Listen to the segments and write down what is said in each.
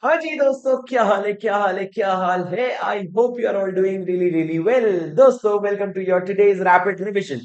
हाँ जी दोस्तों, क्या हाल है, क्या हाल है, क्या हाल है। I hope you are all doing really really well. दोस्तों, welcome to your today's rapid revision.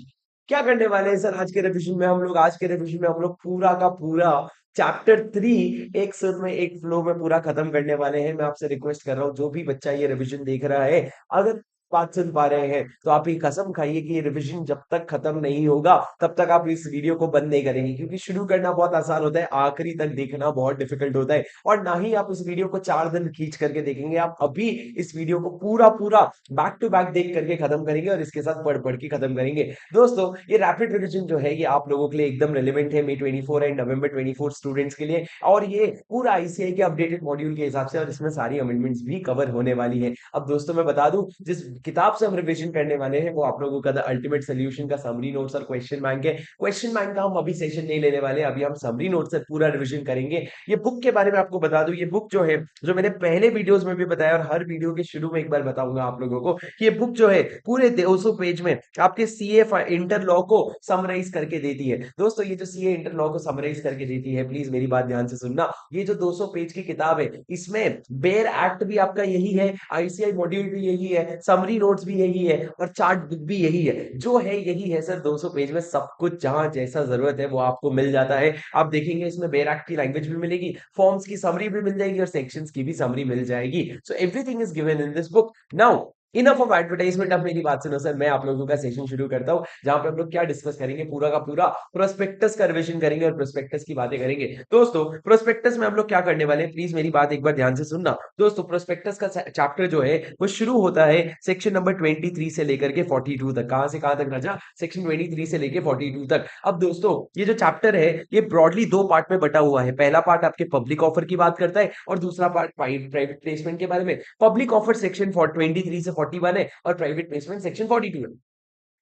क्या करने वाले हैं सर? आज के रिविजन में हम लोग पूरा का पूरा चैप्टर 3 एक सुर में एक फ्लो में पूरा खत्म करने वाले हैं। मैं आपसे रिक्वेस्ट कर रहा हूँ, जो भी बच्चा ये रिविजन देख रहा है, अगर बात सुन पा रहे हैं तो आप ये कसम खाइए कि ये रिवीजन जब तक खत्म नहीं होगा तब तक आप इस वीडियो को बंद नहीं करेंगे, क्योंकि शुरू करना बहुत आसान होता है, आखिरी तक देखना बहुत डिफिकल्ट होता है। और ना ही आप इस वीडियो को 4 दिन खींच करके देखेंगे, आप अभी इस वीडियो को पूरा पूरा बैक टू बैक देख करके खत्म करेंगे और इसके साथ पढ़ पढ़ के खत्म करेंगे। दोस्तों, ये रैपिड रिविजन जो है ये आप लोगों के लिए एकदम रिलेवेंट है May 24 एंड November 24 स्टूडेंट्स के लिए। और ये पूरा आईसीआई के अपडेटेड मॉड्यूल के हिसाब से, और इसमें सारी अमेंडमेंट्स भी कवर होने वाली है। अब दोस्तों, मैं बता दूं, जिस किताब से हम रिवीजन करने वाले हैं वो आप लोगों का द अल्टीमेट सोल्यूशन का समरी नोट्स और क्वेश्चन बैंक है। क्वेश्चन बैंक का हम अभी सेशन नहीं लेने वाले, अभी हम समरी नोट से पूरा रिवीजन करेंगे। ये बुक के बारे में आपको बता दूं, ये बुक जो है, जो मैंने पहले वीडियोस में भी बताया और हर वीडियो के शुरू में एक बार बताऊंगा आप लोगों को, कि ये बुक जो है पूरे 200 पेज में आपके सीए इंटर लॉ को समराइज करके देती है। दोस्तों, ये जो सीए इंटर लॉ को समराइज करके देती है, प्लीज मेरी बात ध्यान से सुनना। ये जो 200 पेज की किताब है, इसमें बेयर एक्ट भी आपका यही है, आईसीआई मॉड्यूल भी यही है, समरी नोट्स भी यही है और चार्ट बुक भी यही है। जो है यही है सर, 200 पेज में सब कुछ जहां जैसा जरूरत है वो आपको मिल जाता है। आप देखेंगे इसमें बेयर एक्ट की लैंग्वेज भी मिलेगी, फॉर्म्स की समरी भी मिल जाएगी और सेक्शंस की भी समरी मिल जाएगी। So everything is given in this book. Now enough of advertisement, अब मेरी बात सुनो सर, मैं आप लोगों का सेशन शुरू करता हूं, जहां पे हम लोग क्या डिस्कस करेंगे, पूरा का पूरा प्रोस्पेक्टस का रिवीजन करेंगे और प्रोस्पेक्टस की बातें करेंगे। दोस्तों, प्रोस्पेक्टस में हम लोग क्या करने वाले हैं, प्लीज मेरी बात एक बार ध्यान से सुनना। दोस्तों, प्रोस्पेक्टस का चैप्टर जो है वो शुरू होता है सेक्शन नंबर 23 से लेकर के 42 तक। कहां से कहां तक राजा? सेक्शन 23 से लेकर 42 तक। अब दोस्तों, ये जो चैप्टर है ये ब्रॉडली दो पार्ट में बटा हुआ है। पहला पार्ट आपके पब्लिक ऑफर की बात करता है और दूसरा पार्ट प्राइवेट प्लेसमेंट के बारे में। पब्लिक ऑफर सेक्शन 23 से 41 है और प्राइवेट प्लेसमेंट सेक्शन 42 है।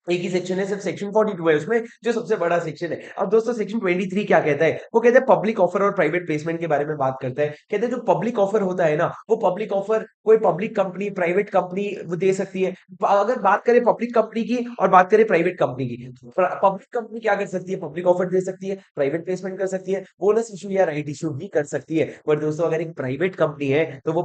एक ही सेक्शन है, सिर्फ सेक्शन 42 है उसमें, जो सबसे बड़ा सेक्शन है। अब दोस्तों, सेक्शन 23 क्या कहता है? वो कहते हैं पब्लिक ऑफर और प्राइवेट प्लेसमेंट के बारे में बात करता है। कहते हैं जो पब्लिक ऑफर होता है ना, वो पब्लिक ऑफर कोई पब्लिक कंपनी, प्राइवेट कंपनी वो दे सकती है। अगर बात करें पब्लिक कंपनी की और बात करें प्राइवेट कंपनी की, पब्लिक कंपनी क्या कर सकती है? पब्लिक ऑफर दे सकती है, प्राइवेट प्लेसमेंट कर सकती है, बोनस इशू या राइट इशू भी कर सकती है। पर दोस्तों, अगर एक प्राइवेट कंपनी है तो वो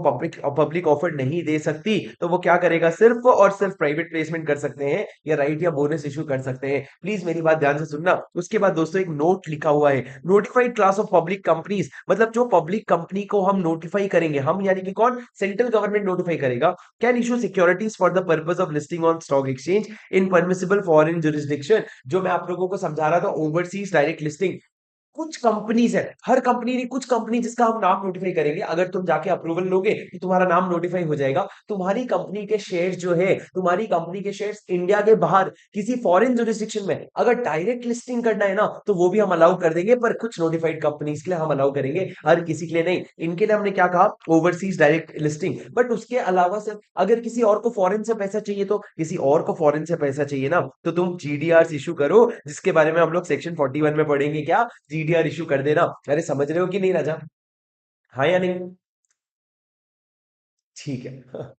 पब्लिक ऑफर नहीं दे सकती, तो वो क्या करेगा? सिर्फ और सिर्फ प्राइवेट प्लेसमेंट कर सकते हैं या राइट या बोनस इशू कर सकते हैं। प्लीज मेरी बात ध्यान से सुनना। उसके बाद दोस्तों एक नोट लिखा हुआ है, notified class of public companies, मतलब जो पब्लिक कंपनी को हम नोटिफाई करेंगे, हम यानी कि कौन? सेंट्रल गवर्नमेंट नोटिफाई करेगा, can issue securities for the purpose of listing on stock exchange in permissible foreign jurisdiction. जो मैं आप लोगों को समझा रहा था, ओवरसीज डायरेक्ट लिस्टिंग। कुछ कंपनीज है, हर कंपनी नहीं, कुछ कंपनी जिसका हम नाम नोटिफाई करेंगे, अगर तुम जाके अप्रूवल लोगे कि तुम्हारा नाम नोटिफाई हो जाएगा, तुम्हारी कंपनी के शेयर्स जो है, तुम्हारी कंपनी के शेयर्स इंडिया के बाहर किसी फॉरेन जुरिस्डिक्शन में अगर डायरेक्ट लिस्टिंग करना है ना, तो वो भी हम अलाउ कर देंगे, पर कुछ नोटिफाइड कंपनीज के लिए हम अलाउ करेंगे, हर किसी के लिए नहीं। इनके लिए हमने क्या कहा? Overseas direct listing. बट उसके अलावा से अगर किसी और को फॉरेन से पैसा चाहिए, तो किसी और को फॉरेन से पैसा चाहिए ना, तो तुम जीडीआर इशू करो, जिसके बारे में हम लोग सेक्शन 41 में पढ़ेंगे। क्या? जीडीआर इशू कर देना। अरे समझ रहे हो कि नहीं राजा? हाँ या नहीं? ठीक है।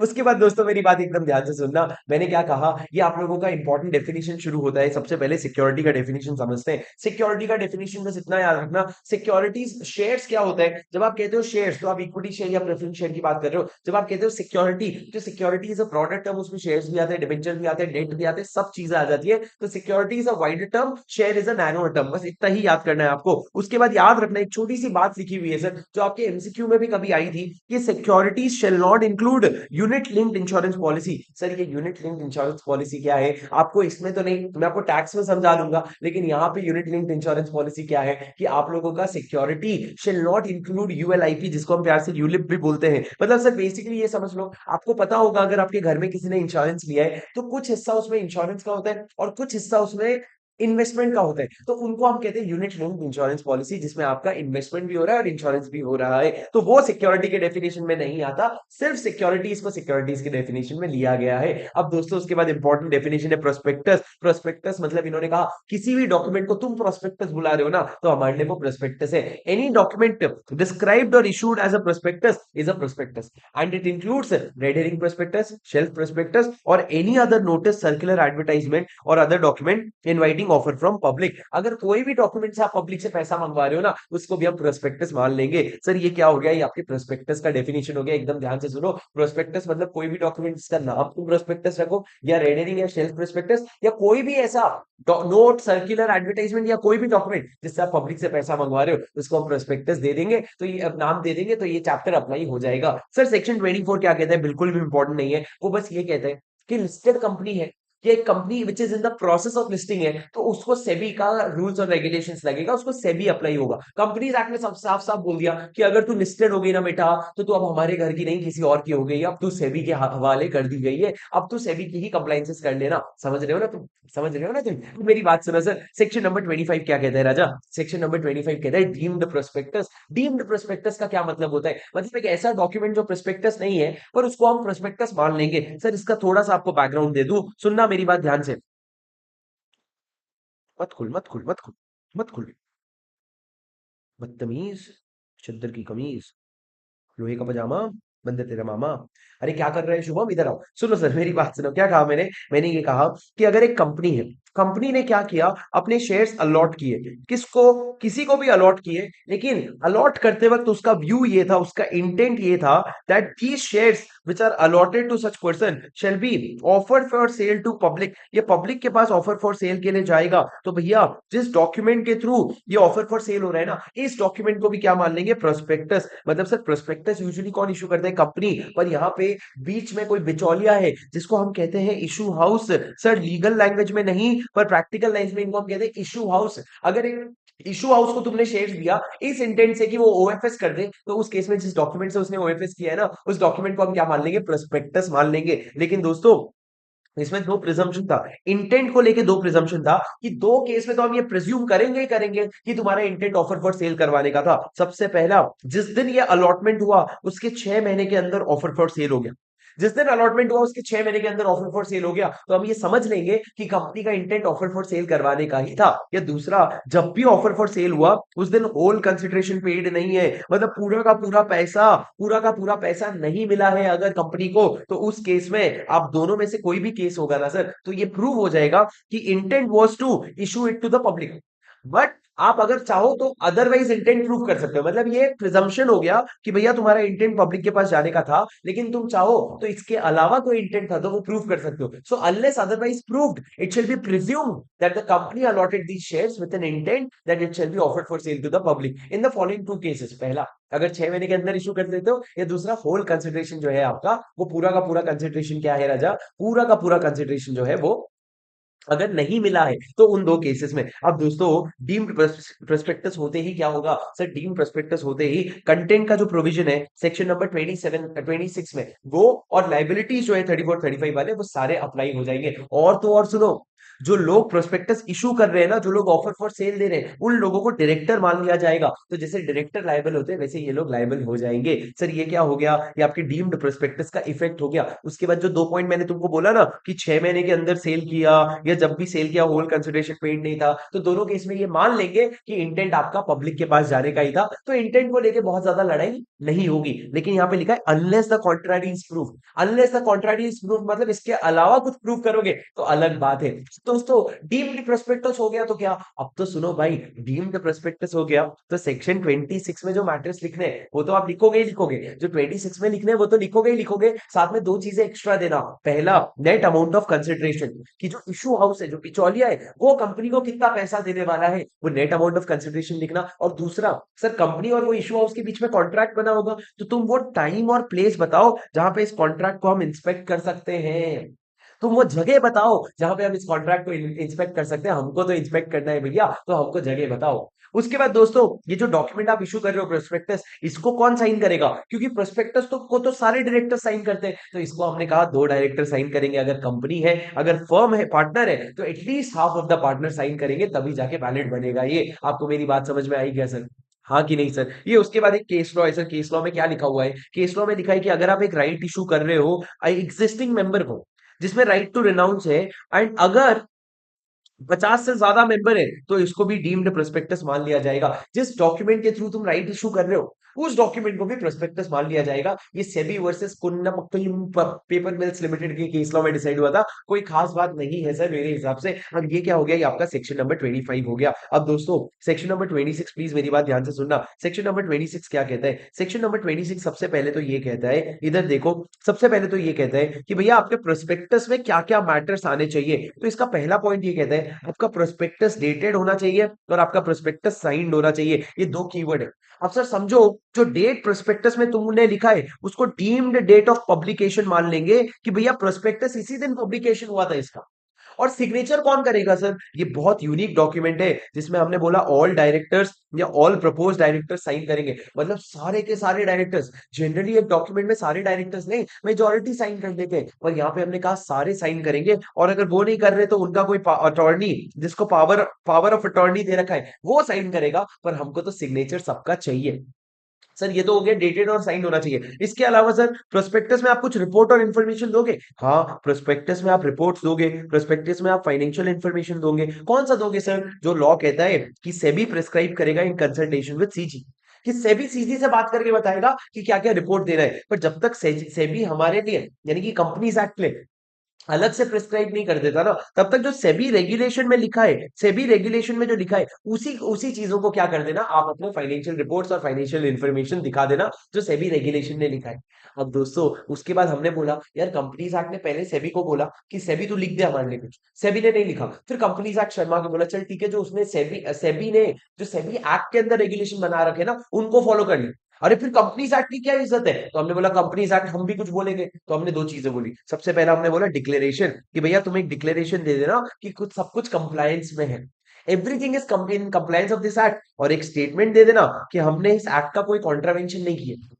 उसके बाद दोस्तों, मेरी बात एकदम ध्यान से सुनना। मैंने क्या कहा, ये आप लोगों का इंपॉर्टेंट डेफिनेशन शुरू होता है। सबसे पहले सिक्योरिटी का डेफिनेशन समझते हैं। सिक्योरिटी का डेफिनेशन बस इतना याद रखना, सिक्योरिटीज शेयर्स क्या होता है? जब आप कहते हो शेयर्स, तो आप इक्विटी शेयर या प्रेफरेंस शेयर की बात कर रहे हो। जब आप कहते हो सिक्योरिटी, जो security is a product term, उसमें शेयर्स भी आते हैं, डिबेंचर भी आते हैं, डेट भी आते हैं, सब चीजें आ जाती है। तो security is a wider term, share is a narrow term. बस इतना ही याद करना है आपको। उसके बाद याद रखना, एक छोटी सी बात लिखी हुई है सर, जो आपके एमसीक्यू में भी कभी आई थी, कि securities shall not include unit linked insurance policy. Sir, ये यूनिट लिंक्ड इंश्योरेंस पॉलिसी क्या है? आपको इसमें तो नहीं, मैं आपको टैक्स में समझा दूंगा, लेकिन यहाँ पे यूनिट लिंक्ड इंश्योरेंस पॉलिसी क्या है, कि आप लोगों का सिक्योरिटी शेल नॉट इंक्लूड यूएलआईपी, जिसको हम प्यार से यूलिप भी बोलते हैं। मतलब सर बेसिकली ये समझ लो, आपको पता होगा अगर आपके घर में किसी ने इंश्योरेंस लिया है, तो कुछ हिस्सा उसमें इंश्योरेंस का होता है और कुछ हिस्सा उसमें इन्वेस्टमेंट का होता है। तो उनको हम कहते हैं यूनिट लिंक्ड इंश्योरेंस पॉलिसी, जिसमें आपका इन्वेस्टमेंट भी हो रहा है और इंश्योरेंस भी हो रहा है। तो वो सिक्योरिटी के डेफिनेशन में नहीं आता, सिर्फ सिक्योरिटीज को सिक्योरिटीज के डेफिनेशन में लिया गया है। अब दोस्तों, उसके बाद इंपॉर्टेंट डेफिनेशन है प्रोस्पेक्टस। प्रोस्पेक्टस मतलब इन्होंने कहा, किसी भी डॉक्यूमेंट को तुम प्रोस्पेक्टस बुला रहे हो ना, तो हमारे लिए वो प्रोस्पेक्टस है। एनी डॉक्यूमेंट डिस्क्राइब्ड और issued as a prospectus is a prospectus, and it includes red herring prospectus, shelf prospectus और any other notice, circular advertisement और other document inviting buying offer from public. अगर कोई भी document से आप public से पैसा मंगवा रहे हो ना, उसको भी हम प्रोस्पेक्टस मान लेंगे। सर ये क्या हो गया, ये आपके प्रोस्पेक्टस का डेफिनेशन हो गया। एकदम ध्यान से सुनो, प्रोस्पेक्टस मतलब कोई भी डॉक्यूमेंट का नाम तुम प्रोस्पेक्टस रखो, या रेडरिंग या शेल्फ प्रोस्पेक्टस, या कोई भी ऐसा नोट, सर्कुलर, एडवर्टाइजमेंट, या कोई भी डॉक्यूमेंट जिससे आप पब्लिक से पैसा मंगवा रहे हो, उसको हम प्रोस्पेक्टस दे देंगे। तो ये अब नाम दे देंगे तो ये चैप्टर अप्लाई हो जाएगा। सर सेक्शन 24 क्या कहता है, बिल्कुल भी इंपॉर्टेंट नहीं है, वो बस ये कहता है कि लिस्टेड कंपनी है, कि एक company which is in the process of listing है, तो उसको सेबी का रूल्स और रेगुलेशंस लगेगा, उसको सेबी अप्लाई होगा। कंपनीज एक्ट में सब साफ साफ बोल दिया कि अगर तू लिस्टेड हो गई ना बेटा, तो तू अब हमारे घर की नहीं किसी और की हो गई, अब तू सेबी के हवाले कर दी गई है, अब तू सेबी की ही कंप्लाइंसेस कर लेना। समझ रहे हो ना तुम, समझ रहे हो ना तुम? तो मेरी बात सुनो सर, सेक्शन नंबर 25 क्या कहता है राजा? सेक्शन नंबर 25 कहता है डीम्ड प्रोस्पेक्टस। डीम्ड प्रोस्पेक्टस का क्या मतलब होता है? मतलब एक ऐसा डॉक्यूमेंट जो प्रोस्पेक्टस नहीं है, पर उसको हम प्रोस्पेक्टस मान लेंगे। सर इसका थोड़ा सा आपको बैकग्राउंड दे दूं, सुनना मेरी बात ध्यान से। मत खुल, मत खुल, मत खुल, मत खुल, बदतमीज, चद्दर की कमीज, लोहे का पजामा, बंदे तेरा मामा। अरे क्या कर रहे हैं शुभम, इधर आओ। सुनो सर मेरी बात सुनो, क्या कहा मैंने? मैंने ये कहा कि अगर एक कंपनी है, कंपनी ने क्या किया, अपने शेयर्स अलॉट किए, किसको? किसी को भी अलॉट किए, लेकिन अलॉट करते वक्त उसका व्यू ये था, उसका इंटेंट ये था that these shares which are allotted to such person shall be offered for sale to public। ये पब्लिक के पास ऑफर फॉर सेल के लिए जाएगा। तो भैया जिस डॉक्यूमेंट के थ्रू ये ऑफर फॉर सेल हो रहा है ना, इस डॉक्यूमेंट को भी क्या मान लेंगे? प्रोस्पेक्टस। मतलब सर प्रोस्पेक्टस यूजुअली कौन इशू करता है? कंपनी। पर यहाँ पे बीच में कोई बिचौलिया है जिसको हम कहते हैं issue house. Sir legal language में नहीं, पर प्रैक्टिकल लैंग्वेज में इनको हम कहते हैं इशू हाउस। अगर एक इशू हाउस को तुमने शेयर दिया इस इंटेंट से कि वो ओएफएस कर दे, तो उस केस में जिस डॉक्यूमेंट से उसने ओएफएस किया है ना, उस डॉक्यूमेंट को हम क्या मान लेंगे? प्रोस्पेक्टस मान लेंगे। लेकिन दोस्तों इसमें दो प्रिजम्पशन था, इंटेंट को लेके दो प्रिजम्पशन था, कि दो केस में तो हम ये प्रिज्यूम करेंगे ही करेंगे कि तुम्हारा इंटेंट ऑफर फॉर सेल करवाने का था। सबसे पहला, जिस दिन ये अलॉटमेंट हुआ उसके 6 महीने के अंदर ऑफर फॉर सेल हो गया। जिस दिन अलॉटमेंट हुआ उसके 6 महीने के अंदर ऑफर फॉर सेल हो गया, तो हम ये समझ लेंगे कि कंपनी का इंटेंट ऑफर फॉर सेल करवाने का ही था। या दूसरा, जब भी ऑफर फॉर सेल हुआ उस दिन होल कंसिडरेशन पेड नहीं है, मतलब पूरा का पूरा पैसा नहीं मिला है अगर कंपनी को, तो उस केस में आप दोनों में से कोई भी केस होगा ना सर, तो ये प्रूव हो जाएगा कि intent was to issue it to the public. But आप अगर चाहो तो अदरवाइज इंटेंट प्रूव कर सकते हो। मतलब ये प्रिजम्पशन हो गया कि भैया तुम्हारा इंटेंट पब्लिक के पास जाने का था, लेकिन तुम चाहो तो इसके अलावा कोई इंटेंट था तो वो प्रूव कर सकते हो। So unless otherwise proved it shall be presumed that the company allotted these shares with an intent that it shall be offered for sale to the public in the following two cases. पहला, अगर 6 महीने के अंदर issue कर देते हो, या दूसरा होल कंसिडरेशन जो है आपका, वो पूरा का पूरा कंसिडरेशन क्या है राजा? पूरा का पूरा कंसिडरेशन जो है वो अगर नहीं मिला है, तो उन दो केसेस में। अब दोस्तों डीम्ड प्रोस्पेक्टस होते ही क्या होगा? सर डीम्ड प्रोस्पेक्टस होते ही कंटेंट का जो प्रोविजन है सेक्शन नंबर 27 26 में, वो और लाइबिलिटीज जो है 34 35 वाले, वो सारे अप्लाई हो जाएंगे। और तो और सुनो, जो लोग प्रोस्पेक्टस इशू कर रहे हैं ना, जो लोग ऑफर फॉर सेल दे रहे हैं, उन लोगों को डायरेक्टर मान लिया जाएगा। तो जैसे डायरेक्टर लायबल होते हैं, वैसे ये लोग लायबल हो जाएंगे। सर ये क्या हो गया? ये आपके डीम्ड प्रोस्पेक्टस का इफेक्ट हो गया। उसके बाद जो दो पॉइंट मैंने तुमको बोला ना कि 6 महीने के अंदर सेल किया, या जब भी सेल किया होल कंसिडरेशन पेड नहीं था, तो दोनों केस में ये मान लेंगे कि इंटेंट आपका पब्लिक के पास जाने का ही था। तो इंटेंट को लेके बहुत ज्यादा लड़ाई नहीं होगी। लेकिन यहाँ पे लिखा है unless the contrary is proof. Unless the contrary is proof मतलब इसके अलावा कुछ प्रूफ करोगे तो अलग बात है। दोस्तों डीम्ड प्रोस्पेक्टस हो गया तो क्या? अब तो सुनो भाई, डीम्ड प्रोस्पेक्टस हो गया तो सेक्शन 26 में जो मैटर्स लिखने हैं वो तो आप लिखोगे ही लिखोगे, जो 26 में लिखने हैं वो तो लिखोगे ही लिखोगे। साथ में दो चीजें एक्स्ट्रा देना। पहला, नेट अमाउंट ऑफ कंसिडरेशन, कि जो इशू हाउस है, जो बिचौलिया है, वो कंपनी को कितना पैसा देने वाला है, वो नेट अमाउंट ऑफ कंसिडरेशन लिखना। और दूसरा, सर कंपनी और वो इशू हाउस के बीच में कॉन्ट्रैक्ट बना होगा, तो तुम वो टाइम और प्लेस बताओ जहां पे इस कॉन्ट्रैक्ट को हम इंस्पेक्ट कर सकते हैं। तुम वो जगह बताओ जहां पे हम इस कॉन्ट्रैक्ट को इंस्पेक्ट कर सकते हैं। हमको तो इंस्पेक्ट करना है भैया, तो हमको जगह बताओ। उसके बाद दोस्तों, ये जो डॉक्यूमेंट आप इशू कर रहे हो प्रोस्पेक्टस, इसको कौन साइन करेगा? क्योंकि प्रोस्पेक्टस तो सारे डायरेक्टर साइन करते हैं, तो इसको हमने कहा दो डायरेक्टर साइन करेंगे। अगर कंपनी है, अगर फर्म है, पार्टनर है, तो at least half of the partner sign करेंगे, तभी जाके वैलिड बनेगा। ये आपको मेरी बात समझ में आई क्या सर? हाँ कि नहीं सर? ये उसके बाद एक केस लॉ है सर। केस लॉ में क्या लिखा हुआ है? केस लॉ में लिखा है कि अगर आप एक राइट इशू कर रहे हो एग्जिस्टिंग मेंबर को, जिसमें राइट टू रिनाउंस है, एंड अगर 50 से ज्यादा मेंबर है तो इसको भी डीम्ड प्रोस्पेक्टस मान लिया जाएगा। जिस डॉक्यूमेंट के थ्रू तुम राइट इशू कर रहे हो उस डॉक्यूमेंट को भी प्रोस्पेक्टस मान लिया जाएगा। ये SEBI versus Kunnamkulam paper mills limited के केस लॉ में डिसाइड हुआ था, कोई खास बात नहीं है सर मेरे हिसाब से। अब ये क्या हो गया, ये आपका सेक्शन नंबर 25 हो गया। अब दोस्तों सेक्शन नंबर 26, प्लीज मेरी बात ध्यान से सुनना। सेक्शन नंबर 26 क्या कहता है? सेक्शन नंबर 26 सबसे पहले तो ये कहता है, इधर देखो, सबसे पहले तो ये कहता है कि भैया आपके प्रोस्पेक्टस में क्या क्या मैटर्स आने चाहिए। तो इसका पहला पॉइंट ये कहता है आपका प्रोस्पेक्टस डेटेड होना चाहिए और आपका प्रोस्पेक्टस साइंड होना चाहिए। ये दो कीवर्ड है। अब सर समझो, जो डेट प्रोस्पेक्टस में तुमने लिखा है उसको डीम्ड डेट ऑफ पब्लिकेशन मान लेंगे कि भैया प्रोस्पेक्टस इसी दिन पब्लिकेशन हुआ था इसका। और सिग्नेचर कौन करेगा सर? ये बहुत यूनिक डॉक्यूमेंट है जिसमें हमने बोला ऑल डायरेक्टर्स या ऑल प्रपोज डायरेक्टर्स साइन करेंगे, मतलब सारे के सारे डायरेक्टर्स। जनरली एक डॉक्यूमेंट में सारे डायरेक्टर्स नहीं, मेजोरिटी साइन कर देते हैं, पर यहाँ पे हमने कहा सारे साइन करेंगे। और अगर वो नहीं कर रहे तो उनका कोई अटॉर्नी, जिसको पावर पावर ऑफ अटॉर्नी दे रखा है, वो साइन करेगा। पर हमको तो सिग्नेचर सबका चाहिए। सर ये तो हो गया डेटेड और साइन होना चाहिए। इसके अलावा सर प्रोस्पेक्टस में आप कुछ रिपोर्ट और इन्फॉर्मेशन दोगे? हाँ, प्रोस्पेक्टस में आप रिपोर्ट्स दोगे, प्रोस्पेक्टस में आप फाइनेंशियल इन्फॉर्मेशन दोगे। कौन सा दोगे सर? जो लॉ कहता है कि सेबी प्रिस्क्राइब करेगा इन कंसल्टेशन विद सीजी, कि सेबी सीजी से बात करके बताएगा कि क्या क्या रिपोर्ट देना है। पर जब तक सेबी हमारे लिए यानी कि कंपनीज एक्ट में अलग से प्रिस्क्राइब नहीं कर देता ना, तब तक जो सेबी रेगुलेशन में लिखा है, सेबी रेगुलेशन में जो लिखा है उसी उसी चीजों को क्या कर देना, आप अपने फाइनेंशियल रिपोर्ट्स और फाइनेंशियल इंफॉर्मेशन दिखा देना जो सेबी रेगुलेशन ने लिखा है। अब दोस्तों उसके बाद हमने बोला यार कंपनीज एक्ट ने पहले सेबी को बोला कि सेबी तू लिख दे हमारे लिए कुछ, सेबी ने नहीं लिखा। फिर कंपनीज एक्ट शर्मा को बोला चल ठीक है, जो उसने सेबी सेबी ने जो सेबी एक्ट के अंदर रेगुलेशन बना रखे ना उनको फॉलो कर ली। अरे फिर कंपनीज एक्ट की क्या इज्जत है? तो हमने बोला कंपनीज एक्ट हम भी कुछ बोलेंगे, तो हमने दो चीजें बोली। सबसे पहला हमने बोला डिक्लेरेशन, कि भैया तुम एक डिक्लेरेशन दे देना कि कुछ सब कुछ कंप्लायंस में है, everything is in compliance of this act. और एक स्टेटमेंट दे देना कि हमने इस एक्ट का कोई कॉन्ट्रावेंशन नहीं किया।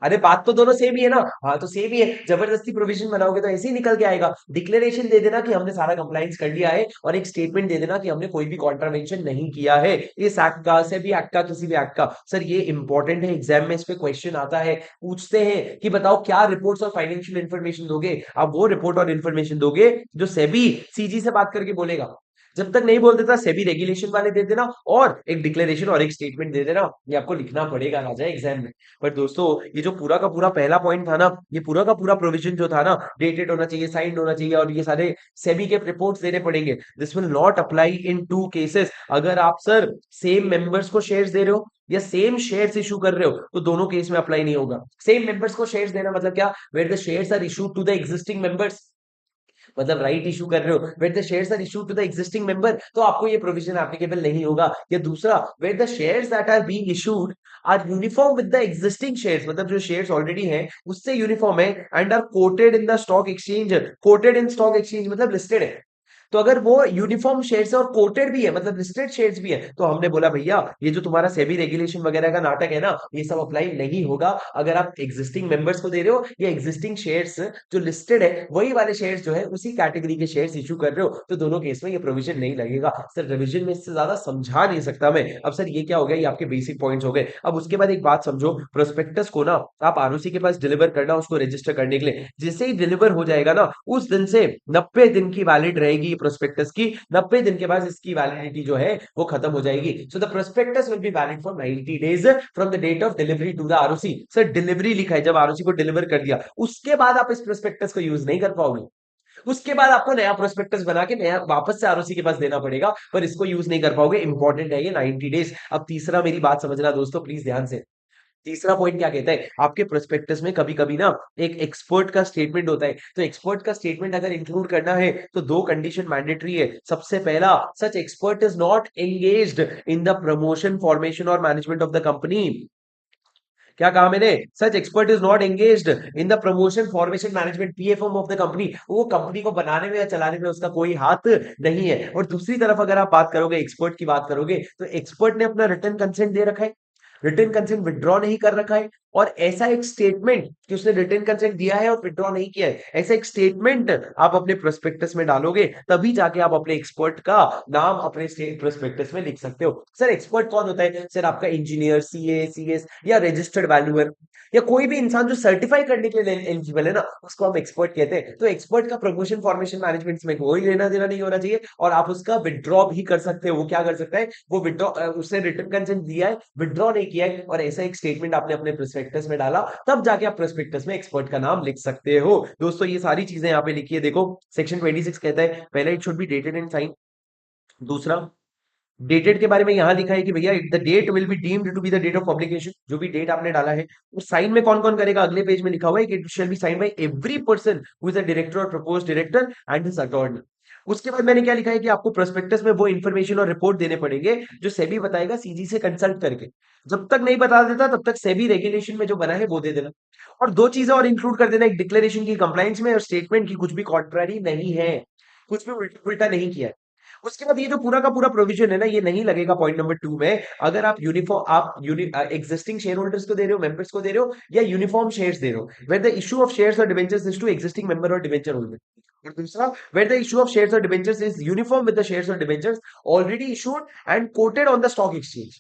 अरे बात तो दोनों सेम ही है ना? हाँ तो सेम ही है, जबरदस्ती प्रोविजन बनाओगे तो ऐसे ही निकल के आएगा। डिक्लेरेशन दे देना कि हमने सारा कंप्लायंस कर लिया है, और एक स्टेटमेंट दे देना कि हमने कोई भी कॉन्ट्रावेंशन नहीं किया है इस एक्ट का, से भी एक्ट का, किसी भी एक्ट का। सर ये इंपॉर्टेंट है, एग्जाम में इस पे क्वेश्चन आता है, पूछते हैं कि बताओ क्या रिपोर्ट्स और फाइनेंशियल इन्फॉर्मेशन दोगे। आप वो रिपोर्ट और इन्फॉर्मेशन दोगे जो सेबी सीजी से बात करके बोलेगा। जब तक नहीं बोल देता सेबी रेगुलेशन वाले दे देना, और एक डिक्लेरेशन और एक स्टेटमेंट दे देना। ये आपको लिखना पड़ेगा राजा एग्जाम में। पर दोस्तों ये जो पूरा का पूरा पहला पॉइंट था ना, ये पूरा का पूरा प्रोविजन जो था ना, डेटेड होना चाहिए, साइंड होना चाहिए, और ये सारे सेबी के रिपोर्ट्स देने पड़ेंगे। This will not apply in two cases. अगर आप सर सेम मेंबर्स को शेयर्स दे रहे हो या सेम शेयर्स इशू कर रहे हो तो दोनों केस में अप्लाई नहीं होगा। सेम मेंबर्स को शेयर्स देना मतलब क्या? Where the shares are issued to the existing members, मतलब राइट इशू कर रहे हो where the shares are issued to the existing member, तो आपको ये प्रोविजन एप्लीकेबल नहीं होगा। या दूसरा, where the shares that are being issued are uniform with the existing shares, मतलब जो शेयर्स ऑलरेडी हैं उससे यूनिफॉर्म है, and are quoted in the stock exchange, quoted in stock exchange मतलब लिस्टेड है। तो अगर वो यूनिफॉर्म शेयर्स है और कोटेड भी है मतलब लिस्टेड शेयर्स भी है, तो हमने बोला भैया ये जो तुम्हारा सेबी रेगुलेशन वगैरह का नाटक है ना, ये सब अप्लाई नहीं होगा। अगर आप एग्जिस्टिंग मेंबर्स को दे रहे हो या एग्जिस्टिंग शेयर्स जो लिस्टेड है वही वाले शेयर्स जो है उसी कैटेगरी के शेयर्स इशू कर रहे हो, तो दोनों केस में ये प्रोविजन नहीं लगेगा। सर रिविजन में इससे ज्यादा समझा नहीं सकता मैं। अब सर ये क्या हो गया, ये आपके बेसिक पॉइंट्स हो गए। अब उसके बाद एक बात समझो, प्रोस्पेक्टस को ना आप आरओसी के पास डिलीवर करना, उसको रजिस्टर करने के लिए जैसे ही डिलीवर हो जाएगा ना, उस दिन से 90 दिन की वैलिड रहेगी प्रोस्पेक्टस की। 90 दिन के बाद इसकी वैलिडिटी जो है वो खत्म हो जाएगी। So the prospectus will be valid for 90 days from the date of delivery to the ROC. Sir delivery लिखा है, जब आरओसी को डिलीवर कर दिया उसके बाद आप इस प्रोस्पेक्टस को यूज नहीं कर पाओगे। उसके बाद आपको नया प्रोस्पेक्टस बना के नया वापस से आरओसी के पास देना पड़ेगा, पर इसको यूज नहीं कर पाओगे। इंपॉर्टेंट है ये 90 डेज। अब तीसरा मेरी बात समझना दोस्तों प्लीज ध्यान से। तीसरा पॉइंट क्या कहता है, आपके प्रोस्पेक्टस में कभी कभी ना एक एक्सपर्ट का स्टेटमेंट होता है, तो एक्सपर्ट का स्टेटमेंट अगर इंक्लूड करना है तो दो कंडीशन मैंडेटरी है। सबसे पहला, such expert is not engaged in the promotion formation और मैनेजमेंट ऑफ द कंपनी। क्या कहा मैंने? Such expert is not engaged in the promotion formation management PFM of the company, वो कंपनी को बनाने में या चलाने में उसका कोई हाथ नहीं है। और दूसरी तरफ अगर आप बात करोगे, एक्सपर्ट की बात करोगे, तो एक्सपर्ट ने अपना रिटर्न कंसेंट दे रखा है, रिटर्न कंसेंट विड्रॉ नहीं कर रखा है, और ऐसा एक स्टेटमेंट कि उसने रिटन कंसेंट दिया है और विड्रॉ नहीं किया है, ऐसा एक स्टेटमेंट आप अपने प्रोस्पेक्टस में डालोगे, तभी जाके आप अपने एक्सपर्ट का नाम अपने प्रोस्पेक्टस में लिख सकते हो। सर एक्सपर्ट कौन होता है? सर आपका इंजीनियर, सीए, सीएस या रजिस्टर्ड वैल्यूअर या कोई भी इंसान जो सर्टिफाई करने के लिए एलिजिबल है ना, उसको हम एक्सपर्ट कहते हैं। तो एक्सपर्ट का प्रमोशन फॉर्मेशन मैनेजमेंट में कोई लेना देना नहीं होना चाहिए, और आप उसका विड्रॉ भी कर सकते हो। वो क्या कर सकता है? वो विड्रॉ, उसने रिटन कंसेंट दिया है, विड्रॉ नहीं किया है, और ऐसा एक स्टेटमेंट आपने अपने प्रोस्पेक्टस में डाला, तब जाके आप प्रोस्पेक्टस में एक्सपर्ट का नाम लिख सकते हो। दोस्तों ये सारी चीजें यहाँ पे लिखी है, देखो सेक्शन 26 कहता है, पहला it should be dated and sign. दूसरा, डेटेड के बारे में यहां लिखा है कि भैया the date will be deemed to be the date of publication, जो भी डेट आपने डाला है। और साइन में कौन कौन करेगा? अगले पेज में लिखा हुआ है कि it shall be sign by every person who is a director और proposed director and his attorney. उसके बाद मैंने क्या लिखा है कि आपको प्रोस्पेक्टस में वो इन्फॉर्मेशन और रिपोर्ट देने पड़ेंगे जो सेबी बताएगा सीजी से कंसल्ट करके। जब तक नहीं बता देता तब तक सेबी रेगुलेशन में जो बना है वो दे देना। और दो चीजें और इंक्लूड कर देना, एक डिक्लेरेशन की कंप्लायंस में और स्टेटमेंट की कुछ भी कॉन्ट्रारी नहीं है, कुछ भी उल्टा उल्टा नहीं किया है। उसके बाद ये जो पूरा का पूरा प्रोविजन है ना, ये नहीं लगेगा पॉइंट नंबर 2 में, अगर आप यूनिफॉर्म, आप एग्जिस्टिंग शेयर होल्डर्स को दे रहे हो, मेंबर्स को दे रहे हो, या यूनिफॉर्म शेयर्स दे रहे हो, where the issue of shares और debentures is to existing member और डिबेंचर होल्डर। और दूसरा, where the issue of shares और debentures is uniform with the shares और debentures already issued and quoted on the stock exchange.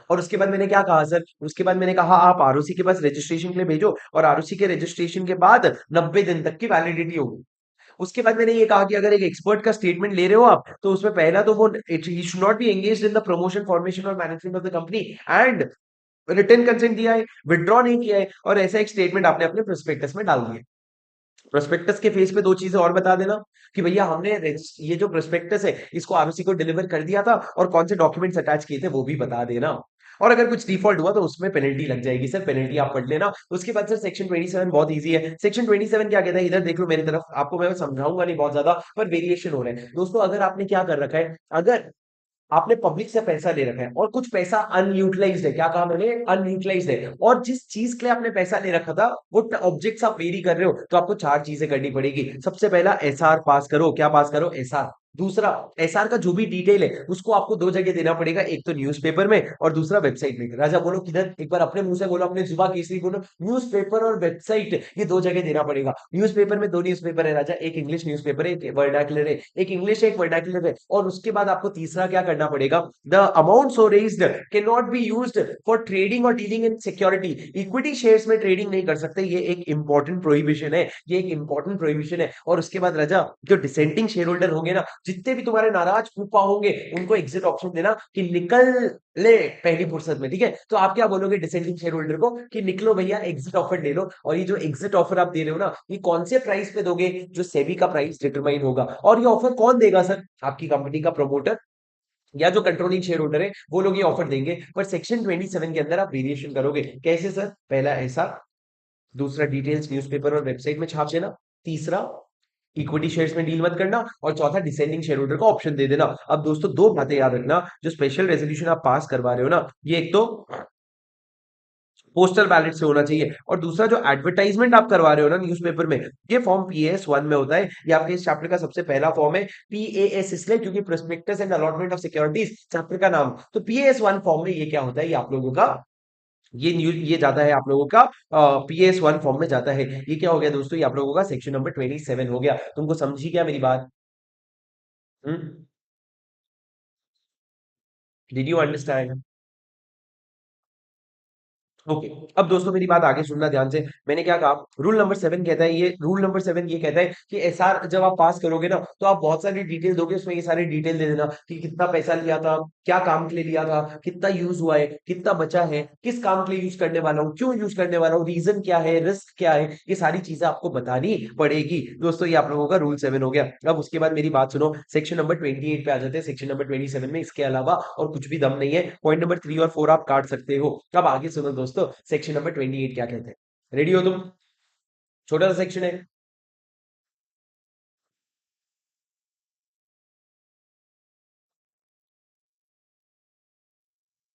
और उसके बाद मैंने क्या कहा सर? उसके बाद मैंने कहा आप आरओसी के पास रजिस्ट्रेशन के लिए भेजो, और आरओसी के रजिस्ट्रेशन के बाद 90 दिन तक की वैलिडिटी होगी। उसके बाद मैंने ये कहा कि अगर एक एक्सपर्ट का स्टेटमेंट ले रहे हो आप, तो उसमें पहला तो वो ही should not be engaged in the promotion, formation और management of the company, and written consent दिया है, विड्रॉ नहीं किया है, और ऐसा एक स्टेटमेंट आपने अपने प्रोस्पेक्टस में डाल दिया। प्रोस्पेक्टस के फेस पे दो चीजें और बता देना कि भैया हमने ये जो प्रोस्पेक्टस है इसको आरओसी को डिलीवर कर दिया था, और कौन से डॉक्यूमेंट्स अटैच किए थे वो भी बता देना। और अगर कुछ डिफॉल्ट हुआ तो उसमें पेनल्टी लग जाएगी सर, पेनल्टी आप पढ़ लेना। उसके बाद सर सेक्शन 27 बहुत इजी है। सेक्शन 27 क्या कहता है? इधर देख लो मेरी तरफ, आपको मैं समझाऊंगा नहीं बहुत ज्यादा, पर वेरिएशन हो रहा है। दोस्तों अगर आपने क्या कर रखा है, अगर आपने पब्लिक से पैसा ले रखा है और कुछ पैसा अनयूटिलाइज्ड है, क्या कहा मैंने? अनयूटिलाइज्ड है, और जिस चीज के लिए आपने पैसा ले रखा था वो ऑब्जेक्ट्स आप वेरी कर रहे हो, तो आपको चार चीजें करनी पड़ेगी। सबसे पहला, एसआर पास करो। क्या पास करो? एसआर। दूसरा, एसआर का जो भी डिटेल है उसको आपको दो जगह देना पड़ेगा, एक तो न्यूज़पेपर में और दूसरा वेबसाइट में। राजा बोलो किधर? एक बार अपने मुंह से बोलो, अपने जुबा केसरी बोलो, न्यूज़पेपर और वेबसाइट, ये दो जगह देना पड़ेगा। न्यूज़पेपर में दो न्यूज़पेपर है राजा, एक इंग्लिश न्यूज़पेपर है, एक वर्नाक्युलर है, एक इंग्लिश है एक वर्नाक्युलर है। और उसके बाद आपको तीसरा क्या करना पड़ेगा? The amount so raised can not be used for trading और dealing in security. Equity shares में ट्रेडिंग नहीं कर सकते, ये एक इंपॉर्टेंट प्रोहिबिशन है, ये एक इंपॉर्टेंट प्रोहिबिशन है। और उसके बाद राजा, जो डिसेंटिंग शेयर होल्डर होंगे ना, जितने भी तुम्हारे नाराज फूफा होंगे, उनको एग्जिट ऑप्शन देना कि निकल ले पहली फुर्सत में, ठीक है? तो आप क्या बोलोगे डिसेंडिंग शेयर होल्डर को कि निकलो भैया, एग्जिट ऑफर ले लो। और ये जो एग्जिट ऑफर आप दे रहे हो ना, ये कौन से प्राइस पे दोगे? जो सेबी का प्राइस डिटरमाइन होगा। और ये ऑफर कौन देगा सर? आपकी कंपनी का प्रमोटर या जो कंट्रोलिंग शेयर होल्डर है, वो लोग ये ऑफर देंगे। पर सेक्शन 27 के अंदर आप वेरिएशन करोगे। कैसे सर? पहला ऐसा, दूसरा डिटेल्स न्यूज़पेपर और वेबसाइट में छाप देना, तीसरा इक्विटी शेयर्स में डील मत करना, और चौथा डिसेंडिंग शेयर होल्डर का ऑप्शन दे देना। अब दोस्तों दो बातें याद रखना, जो स्पेशल रेजोल्यूशन आप पास करवा रहे हो ना, ये एक तो पोस्टल बैलेट से होना चाहिए, और दूसरा जो एडवर्टाइजमेंट आप करवा रहे हो ना न्यूज़पेपर में, ये फॉर्म पीएएस 1 में होता है। ये आपके इस चैप्टर का सबसे पहला फॉर्म है। पीएएस इसलिए क्योंकि prospectus and allotment of securities chapter का नाम, तो पीएएस 1 फॉर्म में ये क्या होता है? ये आप लोगों का, ये न्यूज ये जाता है आप लोगों का पीएस 1 फॉर्म में जाता है। ये क्या हो गया दोस्तों? ये आप लोगों का सेक्शन नंबर 27 हो गया। तुमको समझी क्या मेरी बात? Did you understand? ओके। अब दोस्तों मेरी बात आगे सुनना ध्यान से। मैंने क्या कहा? रूल नंबर 7 कहता है, ये रूल नंबर 7 ये कहता है कि एसआर जब आप पास करोगे ना, तो आप बहुत सारी डिटेल दोगे, उसमें ये सारी डिटेल दे देना कि कितना पैसा लिया था, क्या काम के लिए लिया था, कितना यूज हुआ है, कितना बचा है, किस काम के लिए यूज करने वाला हूँ, क्यों यूज करने वाला हूँ, रीजन क्या है, रिस्क क्या है, ये सारी चीजें आपको बतानी पड़ेगी। दोस्तों ये आप लोगों का रूल 7 हो गया। अब उसके बाद मेरी बात सुनो, सेक्शन नंबर 28 पे आ जाते हैं। सेक्शन नंबर 27 में इसके अलावा और कुछ भी दम नहीं है। पॉइंट नंबर 3 और 4 आप काट सकते हो। अब आगे सुनो दोस्तों, सेक्शन नंबर 28 क्या कहते हैं? रेडी हो तुम? छोटा सा सेक्शन है।